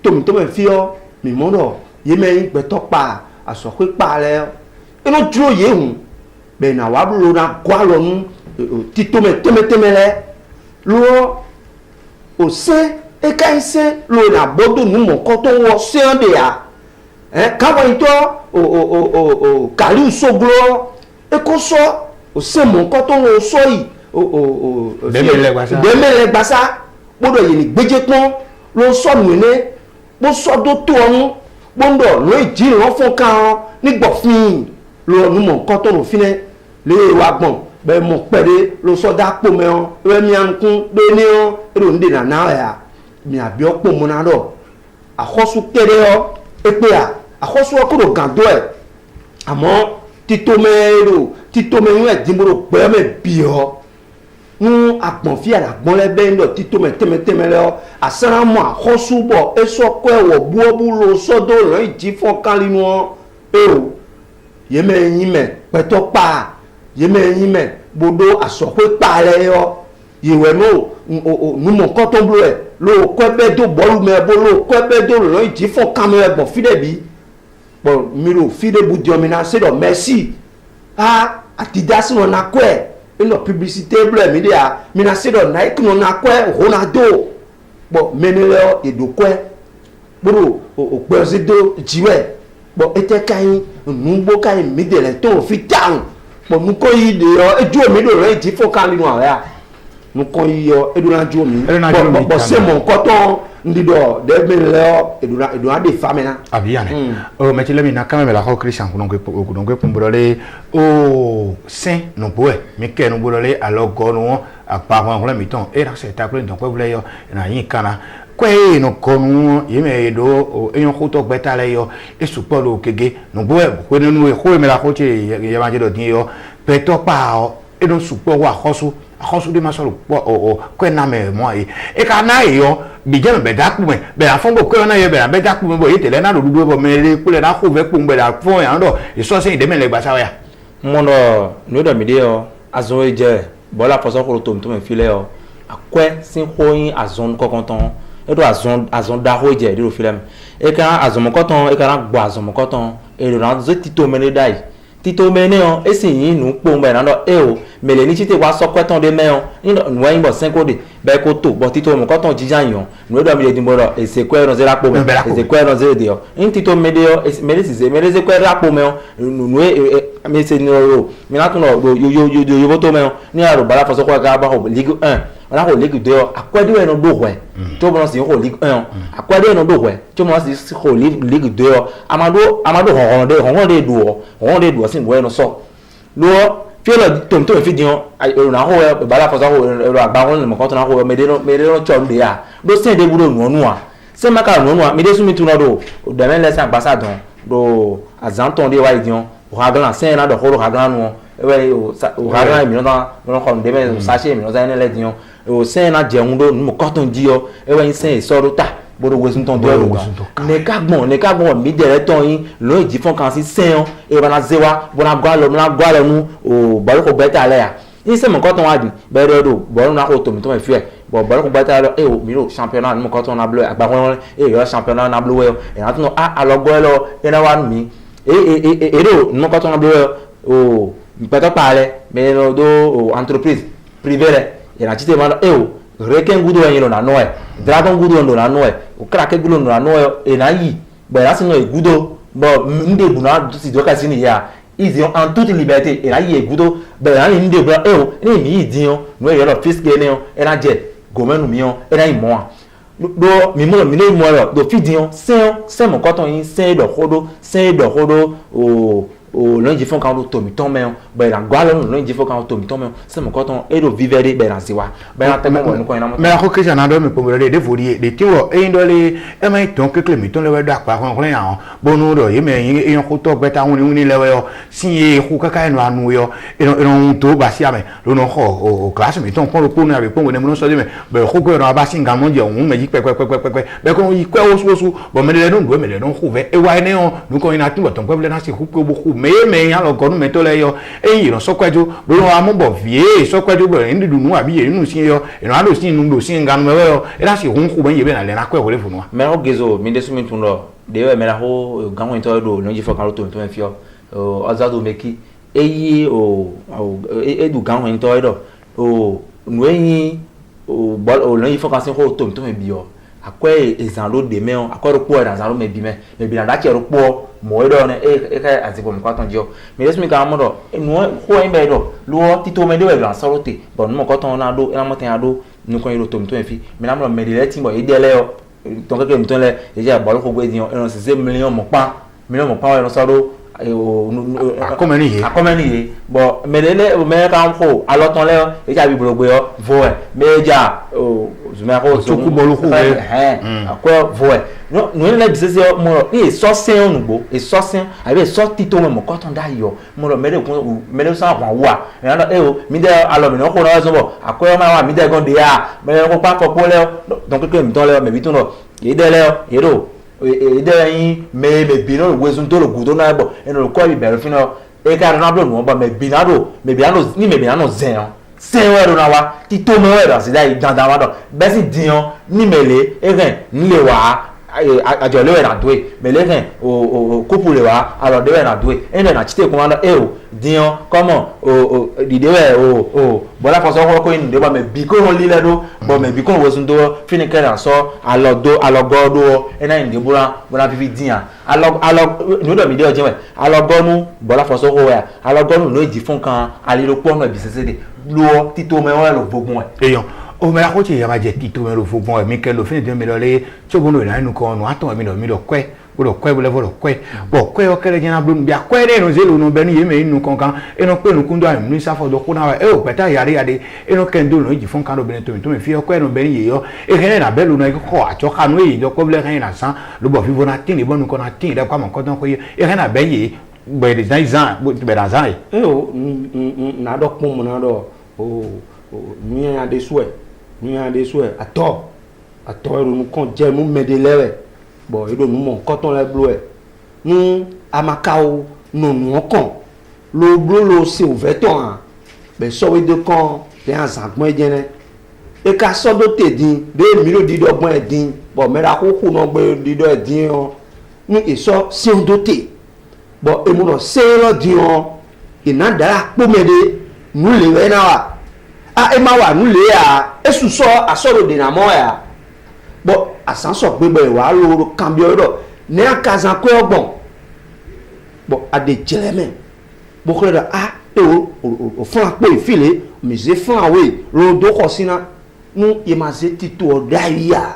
to me fio mi mono ye me gbe to pa aso pe pa le eno duro ye hun be na wa bulu na kwa lo nu ti to me le lo o se e ka se lo na bodo nu mo ko to wo se ande ya ka wo ito o kali usoglo e ko so o se mon koton o so yi o demele gbasa bodo ye ni gbeje pon lo so nune bo so do to onu bondo lo iji ran fun kan ni gbofin lo nu mon koton o fine le wa gbon be mo pere lo so da po me on we mi ankun do ni o ero nde na ya mi abi opo mo na do akhosu kere o epe akhosu okuro gando e amo titome e dimboro pe me bio nu agbon fi ara gbon le be ndo titome teme le o asara mo akhosu bo eso ko e wo buobu lo sodo ran iji fon kan linu o ye me yin me peto pa ye me yin me bodo aso pe pa le yo ye we no nu mo ko to blo e lo ko be do bolu me bo lo ko be do ran iji fon kan me bo fi de bi bon miro fide bu diomina se do merci ati dasi no na kwe ino publicité bleu media mina se do na ikno na kwe Ronaldo bon menele edo kwe buru o gbezido jiwe bon ete kan nugbo kan midele to fi down bon nuko yi de yo eju mi do re ji fo kan linu aya nuko yi yo edu na ju mi bon se mon koton ndido de menele edu na de famena abiane o metile mi na kama me la ko Christian kunongwe pumbrole o saint no boe mi ke no bolole alogo no apart on le miton e la c'est appelé donc vous yo na yin kana kwe no konu yeme do o eyon khuto betale yo e supolo kege no boe ko no e ko me la ko che ye manje do din yo peto pa o e no supo wa khosu de masolo o ko na me mo e ka na yo bi je be da ku me be la fon bo ko na ye be la be da ku me bo yete le na do du bo me le ku le na ko ve ku be la fon ya ndo e so se de me le gba sa ya mo no do mi de o azon e je bola poso ko to me file o akwe sin hoyin azon kokonton e do azon da ho je de film e kan azon kokonton e kan gbo azon kokonton e do na zo tito me le dai tito meneo esi yin nu po me na do e o mele ni chite wa so kweton de me o nu yin bo 5 de be ko to bo tito mo koton jijan yon nu do mi de dimbo do e se kwe no ze la po me e se kwe no ze de o in tito me de o mele si se mele ze kwe la po me o nu me se no ro mi na tun no yo bo to me o ni aro bala fo so kwa ga ba ho Ligue 1 ona ko Ligue 2 akwadi we no do hwe to bo no si ko Ligue 1 akwadi we no do hwe to mo si ko Ligue 2 amado hon de do sin we no so lo fielo tom fi dion na ho bala fo so ho agba ho mo ko to na ho me de no chom de ya do sin de buro nu onu a se maka nu onu a me de su mi tu no do de men lesa gbasa don do azanton de wa dion o haglan sen na do ho haglan nu ewe o haglan mi no ko de me sachet mi no za ne le dion o sen na jeun do mo ko ton di o ewe sen so do ta bodo wesun ton do ne kagbon mi dere ton yin lo eji fon kan si sen e bana zewa bona gwa lo nu o baro ko beta le ya yin se mo ko ton adi be do boro na ko to mi ton e fi e bo baro ko beta lo e o mi ro championnat mo ko ton na bleu agba won e yo championnat na bleu e na tun a lo gbo lo e na wa nu mi e do mo ko ton na bleu o mi peto pare me no do entreprise privée le e na chite ma e o reken gudo yin na no e dragon gudo ndo na no e o krake gudo ndo na no e na yi bo la sino e gudo bo nde bu na si do ka sini ya ils ont en toute liberté e na yi e gudo bo na ni nde bu e o ni mi yi dion no e lo fisque ne o e na je gomenu mi o e na yi mo do mi mo lo do fi dion sen mo koton yin sen do hodo o lonji fon kan do to mi ton me be la gwa lo lonji fon kan to mi ton me se mo koton e do vivere be la siwa be la temo mo ko ina mo me la ko ke jana do mi po mo de vori de ti wo e ndo le e ma ton ke mi ton le we da pa kon yan bonu do ye me yin ko to be ta won ni le we yo si e ku ka enu anu yo e no to ba si ame lo no ho o class mi ton ko lo po na be po ne mo so de me be ko ko ro ba si nga mo je ohun me yi pe be ko yi kwe osu bo me le no do me le no ku ve e wa ne on nu ko ina tu bo ton pe le na si ku ko bo ku me yan lo gonu me to le yo e yin so kweju bo wa mo bo vie so kweju bo ndi du nu abi ye nu si yo e no ado si nu do si nga nu me yo e la si hun ku ben ye be na le na kwe wole funu me o gezo mi de su mi tun lo de we me la ho ganwo to do no ji fo kan to fi o azado meki eyi o edu ganwo to do o nu eyin o bol o no ji fo kan se ho to me bi o akwe ezan lo de me o akwe ro po ezan lo me bi na da ke ro po mo do ne e ka ati bo mo ko ton jo me lesmi ka mo do nu ho en be do lo tito me de we bla so te bo mo ko ton na do e na mo ten ado nu ko ro to mi to fi me na mo me de le tin bo e de le o ton ke mi ton le e je bo lo ko gbe diyan e no 6 million mo pa e no so do akomeni ye bo melele me ka ko aloton le e ja bi blogbe yo vo e meja o zuma ko so ku bolu ku we akwa vo e no le bisese mo e so sen onugbo e so sen abi so tito mo ko ton da yo mo lo mele sa kwa wa e na e o mi de alo mi no ko na so bo akwa ma wa mi de gon de ya me ko pa ko po le donc que mi ton le me bi tun no e de le e ro ide yin me bino wesun to lo gudo na bo eno ko bi bere fino e ka na blo no ba me binado zen we ro na wa ti to me we ra si dai dandan wa do be si dion ni mele e ren nle wa ajo le we na do e mele ren o couple le wa alo de we na do e na chite ko na e o dion comment o dide we o bola fo so ko ni de ba me bi ko li le do bo me bi ko wesun do fini ke na so alogo do e na inde bola fi dian alo no do mi de oje we alogonu bola fo so ko we alogonu no ji fun kan alilo po no bi sese de lo tito me wa lo gbogun e eyan o me la ko ti ya ma je tito me lo fogun e mi ke lo fini de me lo le chogun lo na nu ko nu aton mi do kwe bo kwe bo le bo kwe bo kwe o kere jena blum bia kwe de no zelo no be ni ye me nu konkan e no pe nu kundu am ni sa fo do kuna wa e o peta yare e no kendo no ji fon kan do be to me fi o kwe no be ni ye yo e ke na be lu no ko a cho kanu e jo ko ble kan na san lo bo fi bo na tin e bo nu ko na tin de kwa mo ko don ko ye e ke na be ye be de zan be da zan e o na do pon mo na do o mi ya de souhait ato ero nu kon je mu me de lewe bo edo nu mo koton le blo e nu amakao no nu kon lo blo lo se oveton an be so we de kon de an zangbon ejene e ka so do te din de mi lo di do gbon e din bo me ra ko ku no gbe di do e din o nu e so se on do te bo e mu no se lo din o ina dara pomede nule wena wa a ema wa nule ya esuso asoro de na mo ya bo asanso gbegbe wa lo cambio do ne akazan ko ogbon bo ade jeleme bo kle da a o fun apo ifile mi se fun awe ro do ko sina nu yemaze tito odaya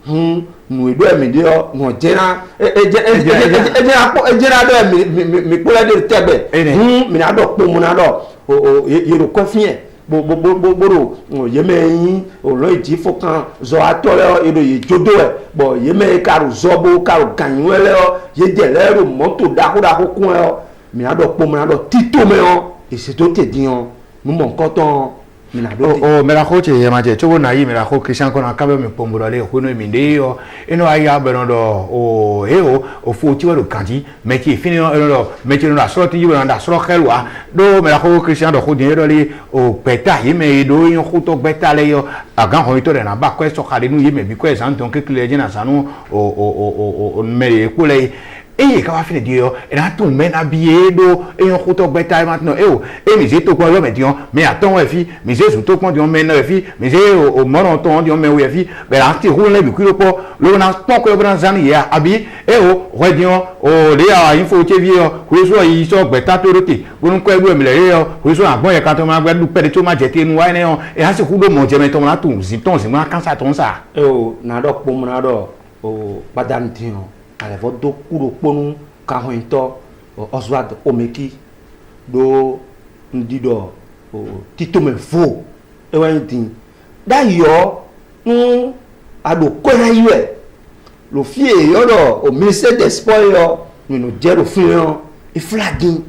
nu edo emi de o no jena ejena do mi pola de tebe mi na do po mu na do o yero confien bo yeme yin o lo iji fokan zo atore edo ye jodo e bo yeme karu zobo karu ganyu ele o ye de lero moto dakuda kokun e o mi na do po mu na do tito me o e se to te din o mu mo nkan ton mera coach e maje chogo na yi mera coach Christian kona kabe me pombura le ko no mi ndeyo eno aya berondo o fu ti wo kanji me ki fini no me ti no so ti wo na so khelwa do mera coach Christian do ko din le o peta yi me do yin ko to beta le yo agan ho ito na ba ko so khade nu yi me bi ko e san ton ke kle jina sanu o me ko le et quand on finit Dieu et là tout le monde habillé do et on couteau bataille maintenant et mais j'ai tout quoi mais Dieu mais attends ouais fille mais j'ai surtout quand Dieu mais non fille mais j'ai au marathon Dieu mais ouais fille mais là tu roules les boucles pour le na pas que dans zani ya habillé et ouais Dieu les il faut que vieux que soit ils sont bataille tout roté pour nous quoi mais les que soit bon et quand on m'a du père de tout m'a jeté nous ouais non et là c'est rouler mon Dieu mais ton là tout c'est moi quand ça ton ça na do pour mon ado badam Dieu ale vo do kuro ponu ka ho into Oswald Omeki do ndido tito me fo e wa ntin da yo ado ko na yiwe lo fie yo do o minister des sports yo no jero fun yo e flagging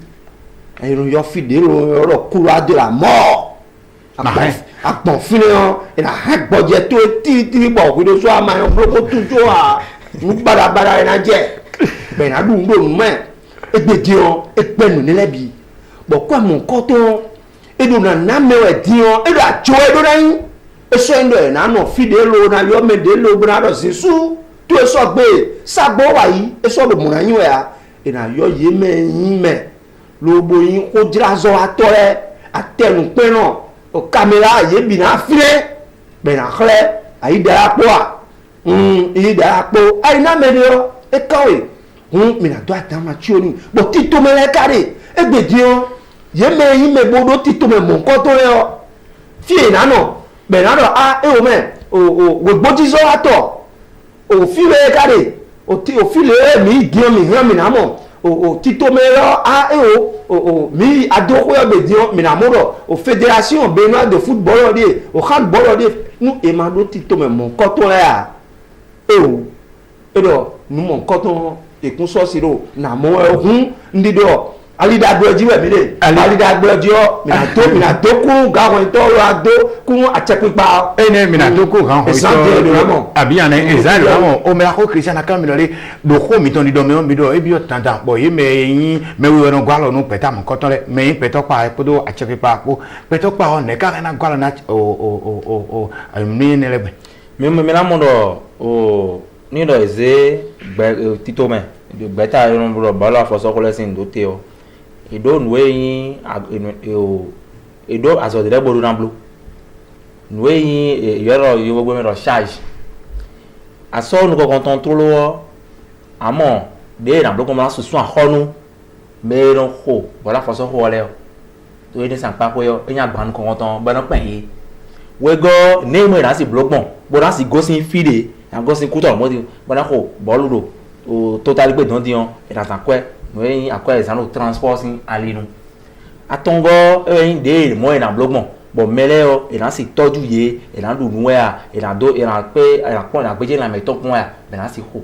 e no yo fide lo kuro ade la mort apon fun yo e na hack budget to ti bo ko do so ama yo bloko tujo a bara ina je be na du ndo me egbedion epenu nilebi bo kwa mon koton edo na mewe dion edo ajo edo na yin eso ndo na no fide lo na yo me de lo bra do sisu tu eso gbe sagbo wa yi eso lo muna yin ya ina yo ye me yin me lo bo yin ko jira zo atore atenu pe no o camera ye bi na fire be na khle ayi dara po a il da po ai na medio e kawe mi na do atama chioni bo tito me le kare egbedion ye me yin me bodo tito me mo nkan to le o fie na no be na do o me we gboji zo ato o fi le kare o fi le mi gion mi han mi na mo o tito me lo mi adoko egbedion mi na mo do o fédération Benoît de football de o handball de nu e ma do tito me mo nkan to le a edo numo nkoton ekun so siro na mo ehun ndido alida gboji we mi le alida gboji o mi na to ku ga won to ro ado ku achepipa ene mi na to ku ga ho to abi ana ezali ramon o me ko Christian aka mi le do ko mi ton do mi do e bi o tanda bo ye me yin me we no gwa lo no peta mo nkoton le me yin peto pa podo achepipa po peto pa o ne ka na gwa lo na o mi ne le me na mo do o ni do eze tito me de beta yo no bala fo so ko lesin do te o e do nwe yin e do aso de bodu na blu nwe yin yo ro yo gbo me ro charge aso nu ko konton to lo amo de na blu ko ma so a honu me ro ho bala fo so ho le o to ni san pa ko yo e nya gba nu ko konton ba no pen yi we go name na si blogbon bo na si go sin fide and go sin kuto mo di bo na ko bolu do o total gbe don dion e na tan kwe no yin akwa e sanu transport sin alinu atongo e yin de mo e na blogbon bo mele o e na si toju ye e na du nu ya e na do e na pe e na ko na gbeje na me to kun ya be na si ko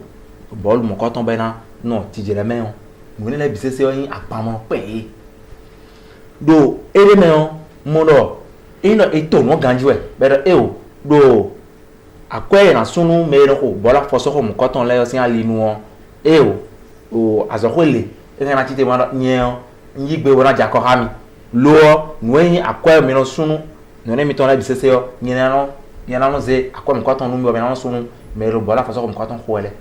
bolu mo ko ton be na no ti jere me o mo ni le bi se yin apamo pe do ere me o mo do ino eto no ganjwe bere do akwe na sunu mero ko bola foso ko mkoton le sin alinu o azokwele na tite ma nyen yigbe wona jako hami lo nwen akwe mero sunu no ne miton la bisese yo nyen no ze akwe mkoton nu mi na sunu mero bola foso ko mkoton ko ele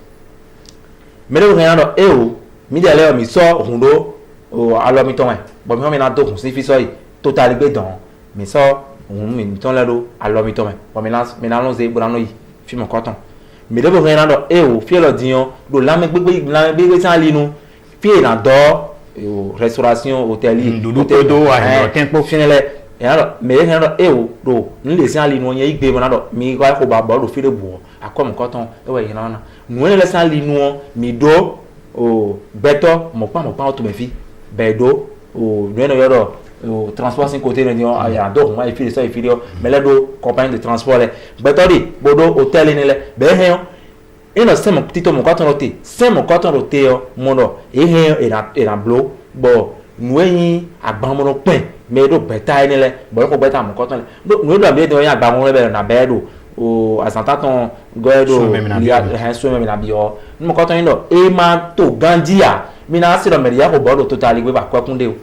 mero ngena do mi de le mi so hundo alors mi ton bon mi na do kun si fi so yi total gbe don mi so ohun mi ton le do alors mi ton bon mi na lo ze bo na no yi fi mo koton mi de bo ran do o fi lo diyan do la me gbegbe san linu fi na do restauration hôtel do a tempo finele alors mais ran do nle san linu yen igbe mo na do mi kwa ko ba bo do fi de bo akom koton we yin na nu le san linu mi do beto mo pa to me fi bedo no yoro transport sin côté ni ya do ma fi so fi mais le do compagnie de transport beto di bodo hôtel ni le be hen ino se mo tito mo koton roté se mo koton roté mo no hen era blo bo nu yin agban mo no pen me do beta ni le bo ko beta mo koton le nu do be do yin agban mo le be na bedo asanta goedo ya so me na bio mo koton ino e ma to gandia mi na se do me ya ko bodo totally gbe ba kwakunde o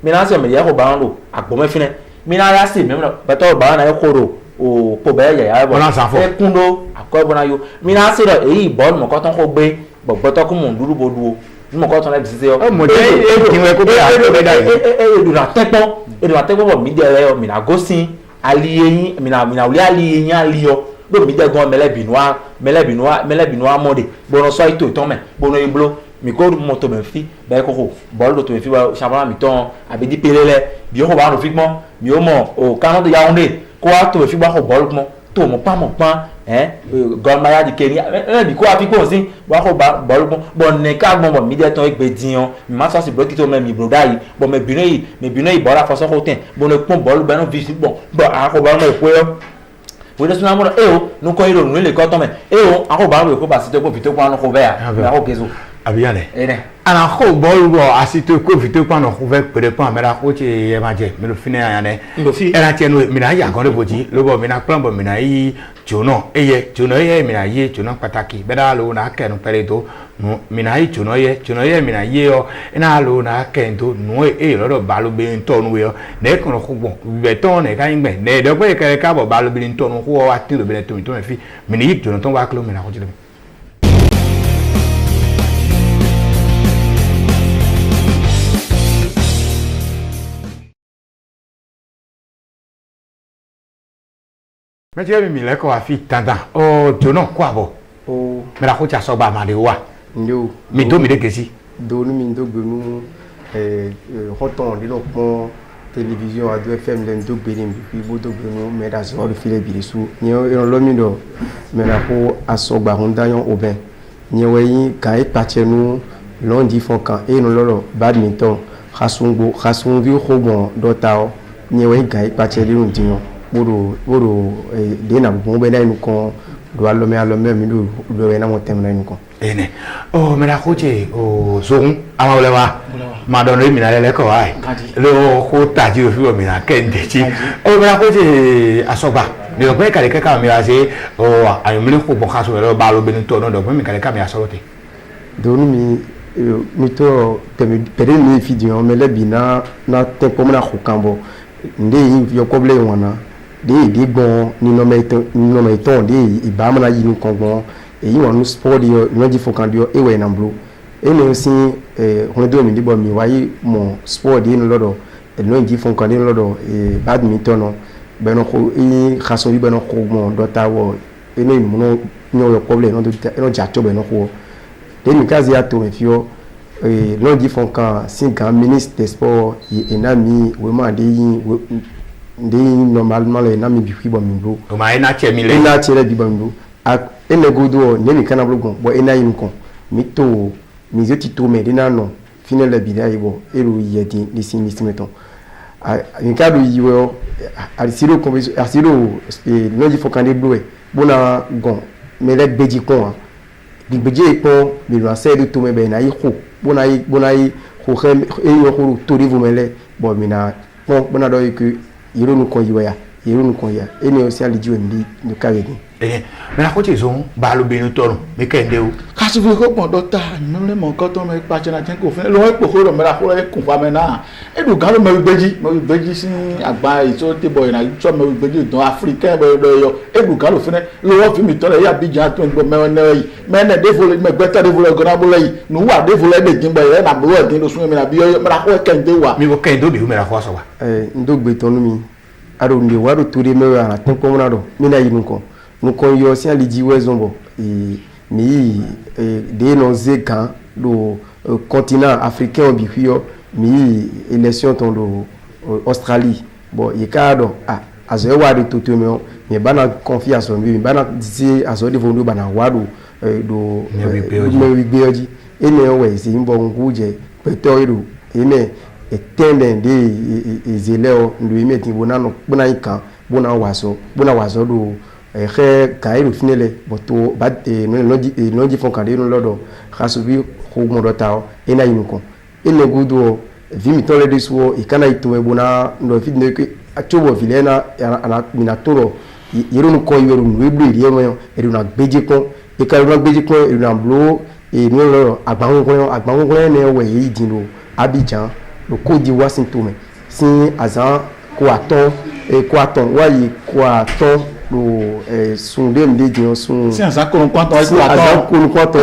mi na se me ya ko ba ndo agbo me fine mi na ya se me no beto ba na e koro o po be ya bo e kundo akobo na yo mi na se do e bo mo koton ko gbe beto ko mo nduru bodu o mo koton le bi se o mo je e kinwe ko be da e du na tepo bo mi de le mi na gosin aliyin mi na uli aliyin aliyo do mi de gan melebinwa mode bono so ito ton me bono iblo mi ko moto me fi be ko bol do to me fi wa championnat mi ton abi di pelele bi o ba no fi mo mi o mo o kan do ya onde ko wa to me fi ba ko bol mo to mo pa gol maya di kenya bi ko afi ko sin wa ko ba bol mo bon ne ka mo mi de ton egbe diyan mi ma so si bloki to me mi broda yi bon me binu yi bora fo so ko ten bon ne pon bol be no vi bon a ko ba mo e ko we just na mo no ko iro nle ko to me ako ba mo ko ba si to ko fito kwa no ko be ya ko kezo abiyale ana ko bol bo asito ko fito kwa no ko be pere pa mera ko che ye ma je me lo fine ya ne era che no mi na ya ko le boji lo bo mi na plan bo mi na yi jono jono ye mi na ye jono pataki be da lo na ke no pere to no mi na yi jono ye mi na ye o ina lo na ke to no lo do ba lo be to no yo ne ko no ko bon be to ne ka ngbe ne do pe ke ka bo ba lo be to no ko wa ti lo be to mi to me fi mi ni jono to wa klo mi na ko jile Meje mi le ko afi tantan jono ko abo me la ko cha so ba ma de wa ndio mi do mi de kesi do nu mi do gbenu hoton di lo pon télévision à 2 FM le do gbenu bi bo do gbenu me da so do file bi su ni o lo mi do me la ko aso gba hun dayon oben ni we yin ka e pache nu lundi fon kan e no lolo badminton khasun vi ko bon do ta ni we ga e pache le nu diyan boro de na bon be na inu kon do alome mi do na mo tem na inu kon ene me la khoche zogun ama olewa ma do no mi na le ko ai lo ko taji o fi o mi na kende ji me la khoche asoba de o pe kale ka mi wa se ayo mi ko bo khaso lo ba lo be ni to no do mi kale ka mi asorote do nu mi to temi pere mi video me le bina na tempo mo na khokambo nde yo koble wana de bon ni no meton de ibama na yinu kongbon e yi wonu sport dio no di fokandio e we na blo e no si on do mi di bo mi wayi mo sport di no lodo e no di fokandio lodo e badminton no be no ko e khaso bi be no ko mo do ta wo e no mo no yo problem no do no ja to be no ko de mi kazi ya to me fio no di fonkan singa ministre des sports et enami we ma de yin de normalement le nami bi bon mbo o ma ina che mi le ina che le bi bon mbo a ene godo ne mi kana blogon bo ina yin kon mi to mi zeti to me dina no fine le bi dai bo ero yedi ni sin meton a in ka do yiwo arsiro no di fokande bloe bona gon me le beji kon di beji kon mi lo ase de to me be na yi ko bona yi ko khem e yo ko to rivu mele bo mi na bon bona do que yiro nu kon yiwa yero ko ya ene aussi ali jiwe ndi no kawegi mais la côté zone balu benu toro me kende o kasu fi ko pon doctor même le mon coton me pa chena chen ko fe lo e poko ro me la ko e kun fa me na e du kan lo me beji sin agba iso te boy na so me beji don africain boy do yo e du kan lo fe lo wo fi mi tore ya bijan to ngbo me na yi me na de volo me gbeta de volo gona bo yi nu wa de volo de jin boy na bo e lo sun me na bi yo me la ko e kende wa mi ko kende o bi me la ko so wa ndogbe tonu mi aro ndi waro turi me wa na tin ko na do mi na yi nuko nuko yo si ali jiwe zombo mi de no zekan do continent africain bi fio mi élection ton do Australie bon yikado azo wa de toto me bana confiance mi bana disi azo de vondo bana wado do me wigbeoji ene we si mbo nguje peto ene etende de ezeleo ndo imeti bonano bona ikan bona waso do kairo finele boto bat no di fon kadiro lodo khasubi ko modota ena yinuko ene gudo vimi tole diswo ikana ituwe bona ndo fidne ke atobo vilena ana minatoro yero no ko yero no eblu yemo eru na gbeje kon e ka na gbeje kon eru na blo e no lo agbanwo kon ne we yidino Abidjan le Côte d'Ivoire Saint-Tomé si azan ko aton wayi ko aton lo sunde mde dion sun si azan ko nkwatan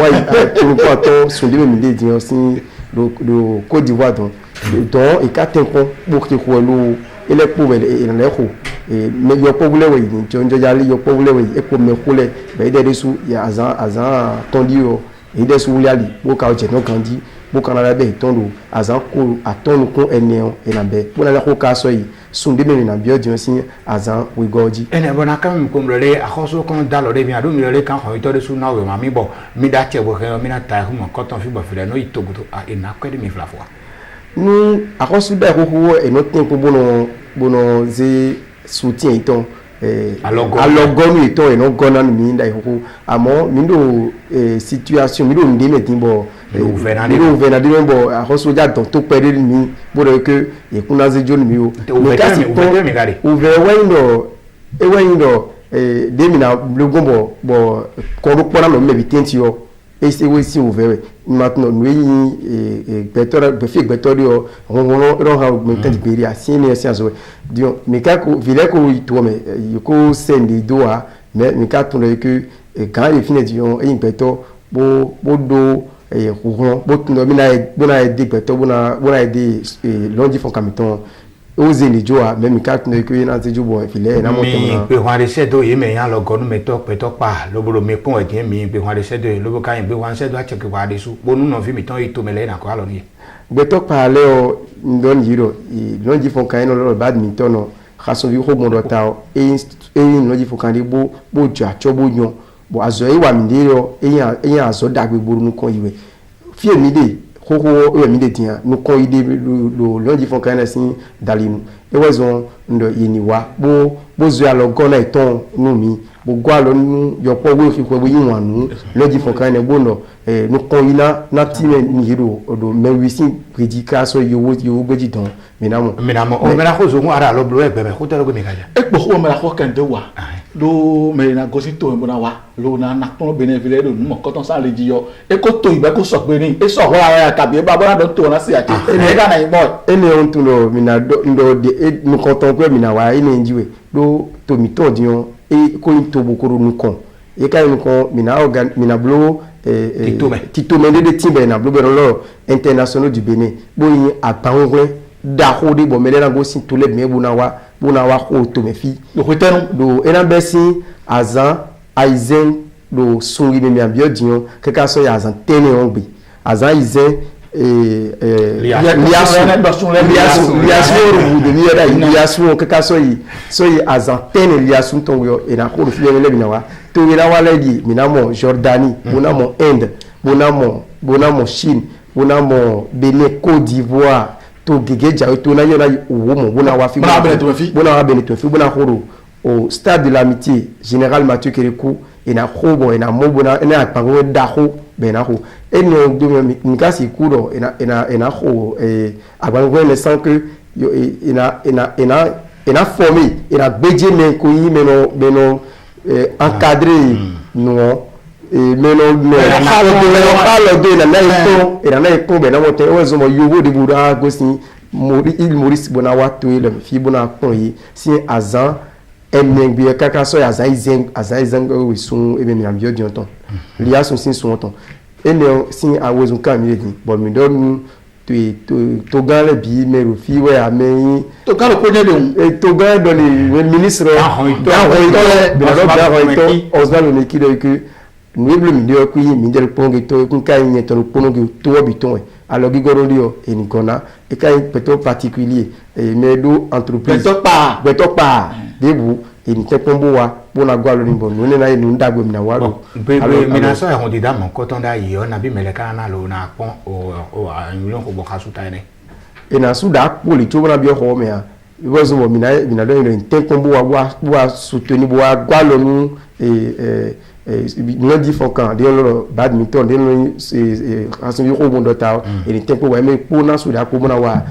wayi ko nkwatan sunde mde dion si do Côte d'Ivoire donc e ka tenko bokti ko lo ele po ele ko me yo po bule wayi njo jali yo po bule wayi e ko me khole be de su ya azan tondio e de su liali bo ka o je no kandi bukana be tondo azanko atonu ko eneo enabe bona la ko kaso yi sunde me na bio di osin azan we goji ene bona kam ko mlele akhoso ko dalo de mi adu mi lele kan ko to de su na we mami bo mi da che bo ke mi na ta ko ko ton fi bo file no itoguto a ena ko de mi flafwa nu akhoso da ko e no tempo bono ze soutien iton alogonu iton e no gona mi nda ko amo mi ndo situation mi ndo ndeme timbo le dimbo a reçoit donc tout perdre ni pour que et kuna ze joni mi o ouvert demina le gombo bo ko ro pona no mebi tentio et c'est aussi ouvert maintenant nous better betorio on ha mentan di beria sine science dio me ka ko vile ko ito me ko send doa me ka to que quand il finit dio e beto bo do rouron botundo bona aider beto bona aider londi fon camiton oser les joa même quand ne que na se jobo filé na monte mi pe wan de sedo ye me yan lo gonu meto peto pa lo bolo me pon e mi pe wan de sedo lo bo kan be wan sedo a check wa de su bonu no fi mi ton ito mele na ko alo ni beto pa le o ndon yiro londi fon kan no lo badminton no khaso vi ko mondo ta e londi fon kan de bo ja chobo nyon bo azo e wa mindiro eyan azo dagbe gboro nu kon iwe fi emi de koko emi de tian nu kon ide lo londi fon kan sin dalimu e wezon ndo yiniwa bo zo alo gona iton nu mi bo gwa lo nu yopo we fi ko bo yinwa nu londi fon kan bo no nu kon ina na time ni hero do me wisin predika so yo gbeji don minamo o mera ko zo mu ara lo blo e be ko tero go mi kaja e po ko mera ko kan de wa do me na go si to mbona wa lo na ton benefile do mo ko ton sa le ji yo e ko to ibe ko so pe ni e so ho ara ka bi ba bona do to na si ati e ne ga na imo ene on tu no mina do ndo de nu ko ton pe mina wa ene njiwe do to mi to dion e ko to bokoro nu kon e ka nu kon mina blo titome de timbe na blo bero international du Bénin bo yin apanwe da ho de bo mele na go si to le me bona wa ko to me fi do hotel do ena besi azan aizen do sungi me ambio dion ke ka so ya azan tene onbi azan aizen liasun ke ka so yi azan tene liasun ton yo ena ko fi le binawa to ina wala di minamo Jordanie bonamo Inde bonamo Chine bonamo Benin, Côte d'Ivoire to gegeja to na yona wo mo bona wa fi bona wa beneto fi bona khoro au stade de l'amitié général Mathieu Kérékou ina khobo ina mobona ina pango daho benaho eno do mikasi kuro ina kho agbango ne sans que ina et n'a formé et n'a bédié mais koji mais non encadré non et mais non alors de la naïto et la naïto ben na moté ozo mo yobo de bura gosi Maurice Bonawato le fi bona koyi si azan emengbi kaka so azan izeng we sun e be mi ambio di onton liya sun sin sun onton e ne si awozo kan mi di bo mi don to gale bi meru fi we ameyin to gale ko ne le to gale do le ministre Osvaldo Meki de que nous le milieu qui mindel pongi to kun kai ni to pongi to biton alors gigorolio et nikona et kai peto particulier et medo entreprise beto pa debu et ni tepombo wa bona gwalo ni bon ne na ni ndagbo mi na waro alors mina so e hon di da mon koton da yi ona bi meleka na lo na pon o anulon ko boka su tane et na su da poli to bona bi ho me a because mo mina do ni tepombo wa soutenir wa gwalo nu nous dit faut quand le badminton nous c'est un robot d'ota et les tempos ouais mais pour na souda pour na wa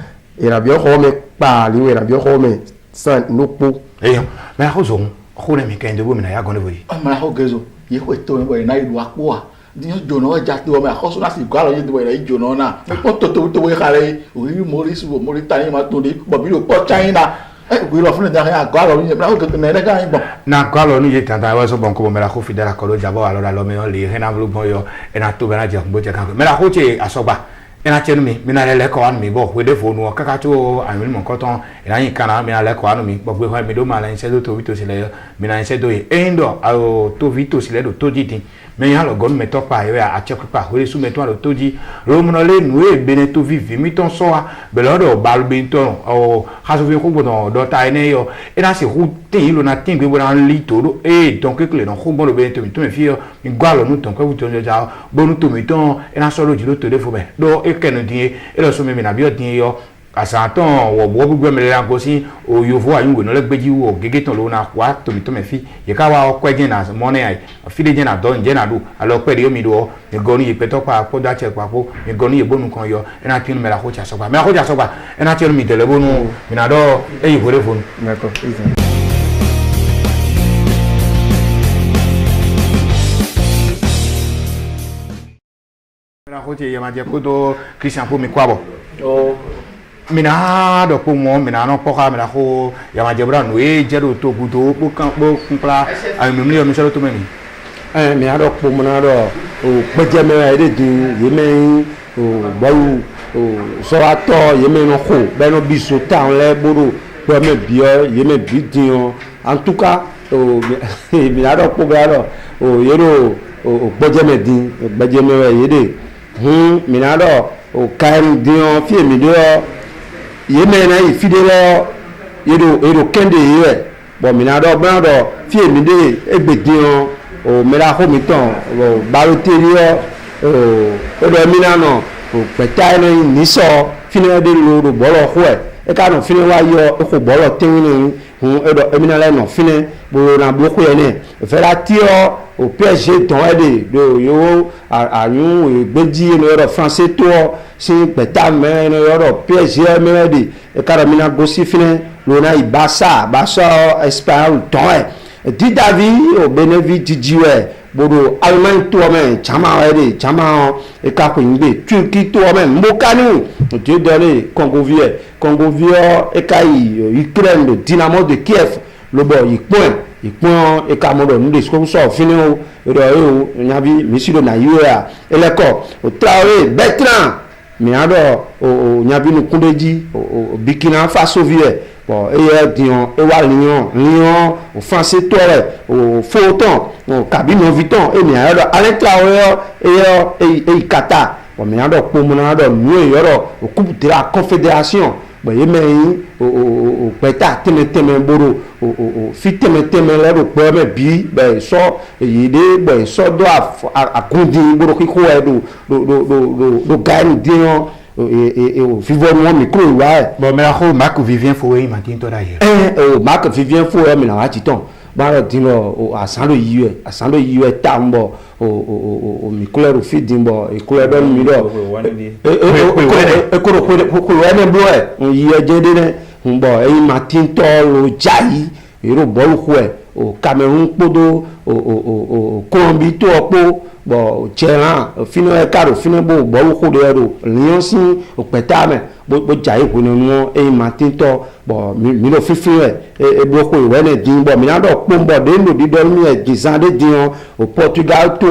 et la bien home pa li la bien home sans no po mais raison khone mi kan de bo mi na ya gon bo yi ma ho gezo yi ko to bo na idu akwa di jono ja to ma ko so na si gwa lo yi bo na jono na ko to khare o yi Maurice Mauritanie ma to di bo bi lo po China we lo fune da ya gwalo ni bra ko ne ga bon na gwalo ni tanta wa so bon ko me la ko fidela ko lo jabo alors lo me le rena blu bon yo e na to be na je bo je kan me la ko che asoba e na chenu mi na le ko an mi bo we de fo nu kaka to an mi mo ko ton e na yin kana mi na le ko an mi bo we ho mi do ma la nse do to vito sile mi na nse do e endo a to vito sile do to jiti me ya lo gon me to pa e a check pa we su me to lo to ji lo mo le nu e bene to vivi mi ton so a be lo do ba lo bin ton o ha so vi ko bon do ta ene yo e na si hu tin lo na tin gbe bo na li to do e donc que le no ko bon lo be to mi fi yo mi gwa lo nu ton ko to ja bo nu to mi ton e na so lo ji lo to de fo me do e kenu din e lo so me na bi o din yo asanton wo bo gbe me le an ko si o yo fo ayun go no le gbeji wo gege ton lo na kwa to mi fi ye ka wa ko je na mo ne ai fi de je na do nje na do alo pe de mi do mi go ni ye pe to pa ko da che pa ko mi go ni ye bonu kan yo e na tin me la ko cha so ba me la ko cha so ba e na tin mi de le bonu mi na do e yi fo fonu d'accord me la ko che ye ma je ko do Christian po mi kwa bo mina do ko mo mina no poka mina ko ya ma jebra no e jedo to budo po kan po kunpla ay mi mi so to meni mina do ko mo na do o peje me e de ye me o bawu o so ato ye me no ko be no biso ta le boro po me bio ye me bidin en tout cas o mina do ko be do o yero o peje me din peje me ye de mina do o kan din fi mi do yeme na ifidele yedo kende ye bo mina do ban do fi emi de egbedin o mera ho mi ton o baroterio o do mina no o peta ni so fini de lo bolo ho e ka no fini wa yo ko bolo tin ni e do emina le no fini bo na bloku ye ne fe la tio o PSG ton ede do yo ayun egbeji no ro français to si peta me no ro PSG me de e ka mina gosi fini lo na ibasa Espagne ton e di David o benevi jiwe bodo Allemagne to me chama ede chama e ka ko ngbe Turquie to me mbokani o je donner Congo Vieux e kai Ukraine le Dynamo de Kiev lo bo ìpọ́n ìkàmọ́dọ̀ nílé sọ́sọ́ fínú ìrọ̀ ẹ̀hún ìyàbí mísìlò nàìjíríà ẹlẹ́kọ̀ Traoré Bertrand mìíràn ìyàbí nìkúndéjì Burkina Faso viẹ̀ bọ̀ ẹ̀yẹ dìyàn ẹwà líyàn òfànṣẹ́ tọ́rẹ̀ òfóòtàn kàbínú vitan mìíràn alẹ́ Traoré ẹ̀yẹ ìkàtà mìíràn pọ̀mùnàdọ̀ nù ìyọ̀rọ̀ òkúbùtẹ́rà confédération bọ̀yé mẹ́yìn o pẹ̀tà tẹ́mẹ́tẹ́mẹ́ boro o fi tẹ́mẹ́tẹ́mẹ́ lẹ́rù pẹ́ mẹ́ bí bẹ́ẹ̀ sọ èyí dé bẹ́ẹ̀ sọ dọ́ àkúndì boro kíkó ẹ̀ do gáàní díyan fífọ́ ni wọ́n mi kúrò wá ẹ̀. bọ̀ mẹ́ra kó Marc Vivien Foé yìí mà ti ń tọ́ da yẹ. Marc Vivien Foé mi náà wá ti tán bára dín lọ àsánlò yìí ẹ̀ tá ń bọ̀ o mi kúlẹ̀ rò fi dín bọ̀ ìkúlẹ̀ dọ́ mi dọ̀ ekoro ẹni blọ́ ẹ̀ yìí ẹ̀ jẹ́ dé bon et matin tol jai ero bol khwe au Cameroun podo au Colombie to po bon tchela fino e caro fino bo bol khwe do lion si au petame bo jai ko no e matin to bon mi no fifi e bo khwe we ne din bo mi na do pombo de no di dormi e gizande din au Portugal to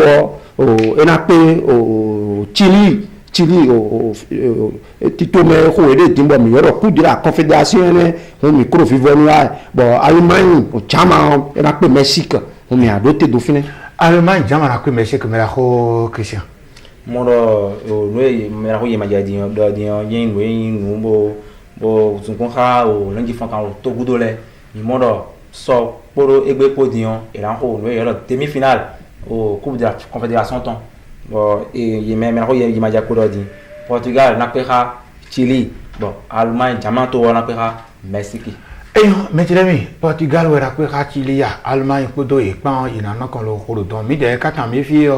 au enape au Chili tito me ko ede dimbo mi yoro ku dira confédération ne o micro vivonwa bon Allemagne o chama e na pe Mexique o mi adote do fine Allemagne jama na ku Mexique me la ko Christian mono no me la ko yema jadi do di yin no yin no bo tun kon ha o langi fan kan to gudole ni mono so poro egbe podion e la ko no yoro demi-finale au coupe de la confédération ton bon et même la ko yema ja ko di Portugal na pera Chili bon Allemagne jamato na pera Mexique Metiremi Portugal wera pera Chili ya Allemagne podo e pan ina na kon lo kholo don mi de kata mi fi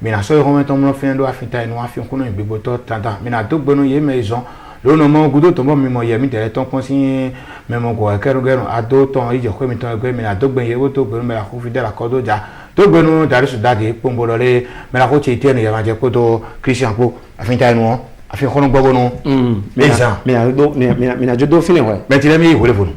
mi na so remet on fin do afita ino afi ko no biboto tanda mi na do gbonu ye maison lo no mo gudo to mo mi mo ye mi de ton konsin memo ko keru geru ado ton ije ko mi ton gbe mi na do gbe ye wo to gbonu me la ko fi de la kodo ja to gbonu dari su dade pombolo le me la ko che tiene ya ma je ko do Christian ko afita ino afi kono gbogbo no mina jodo fine wa Metiremi wole funu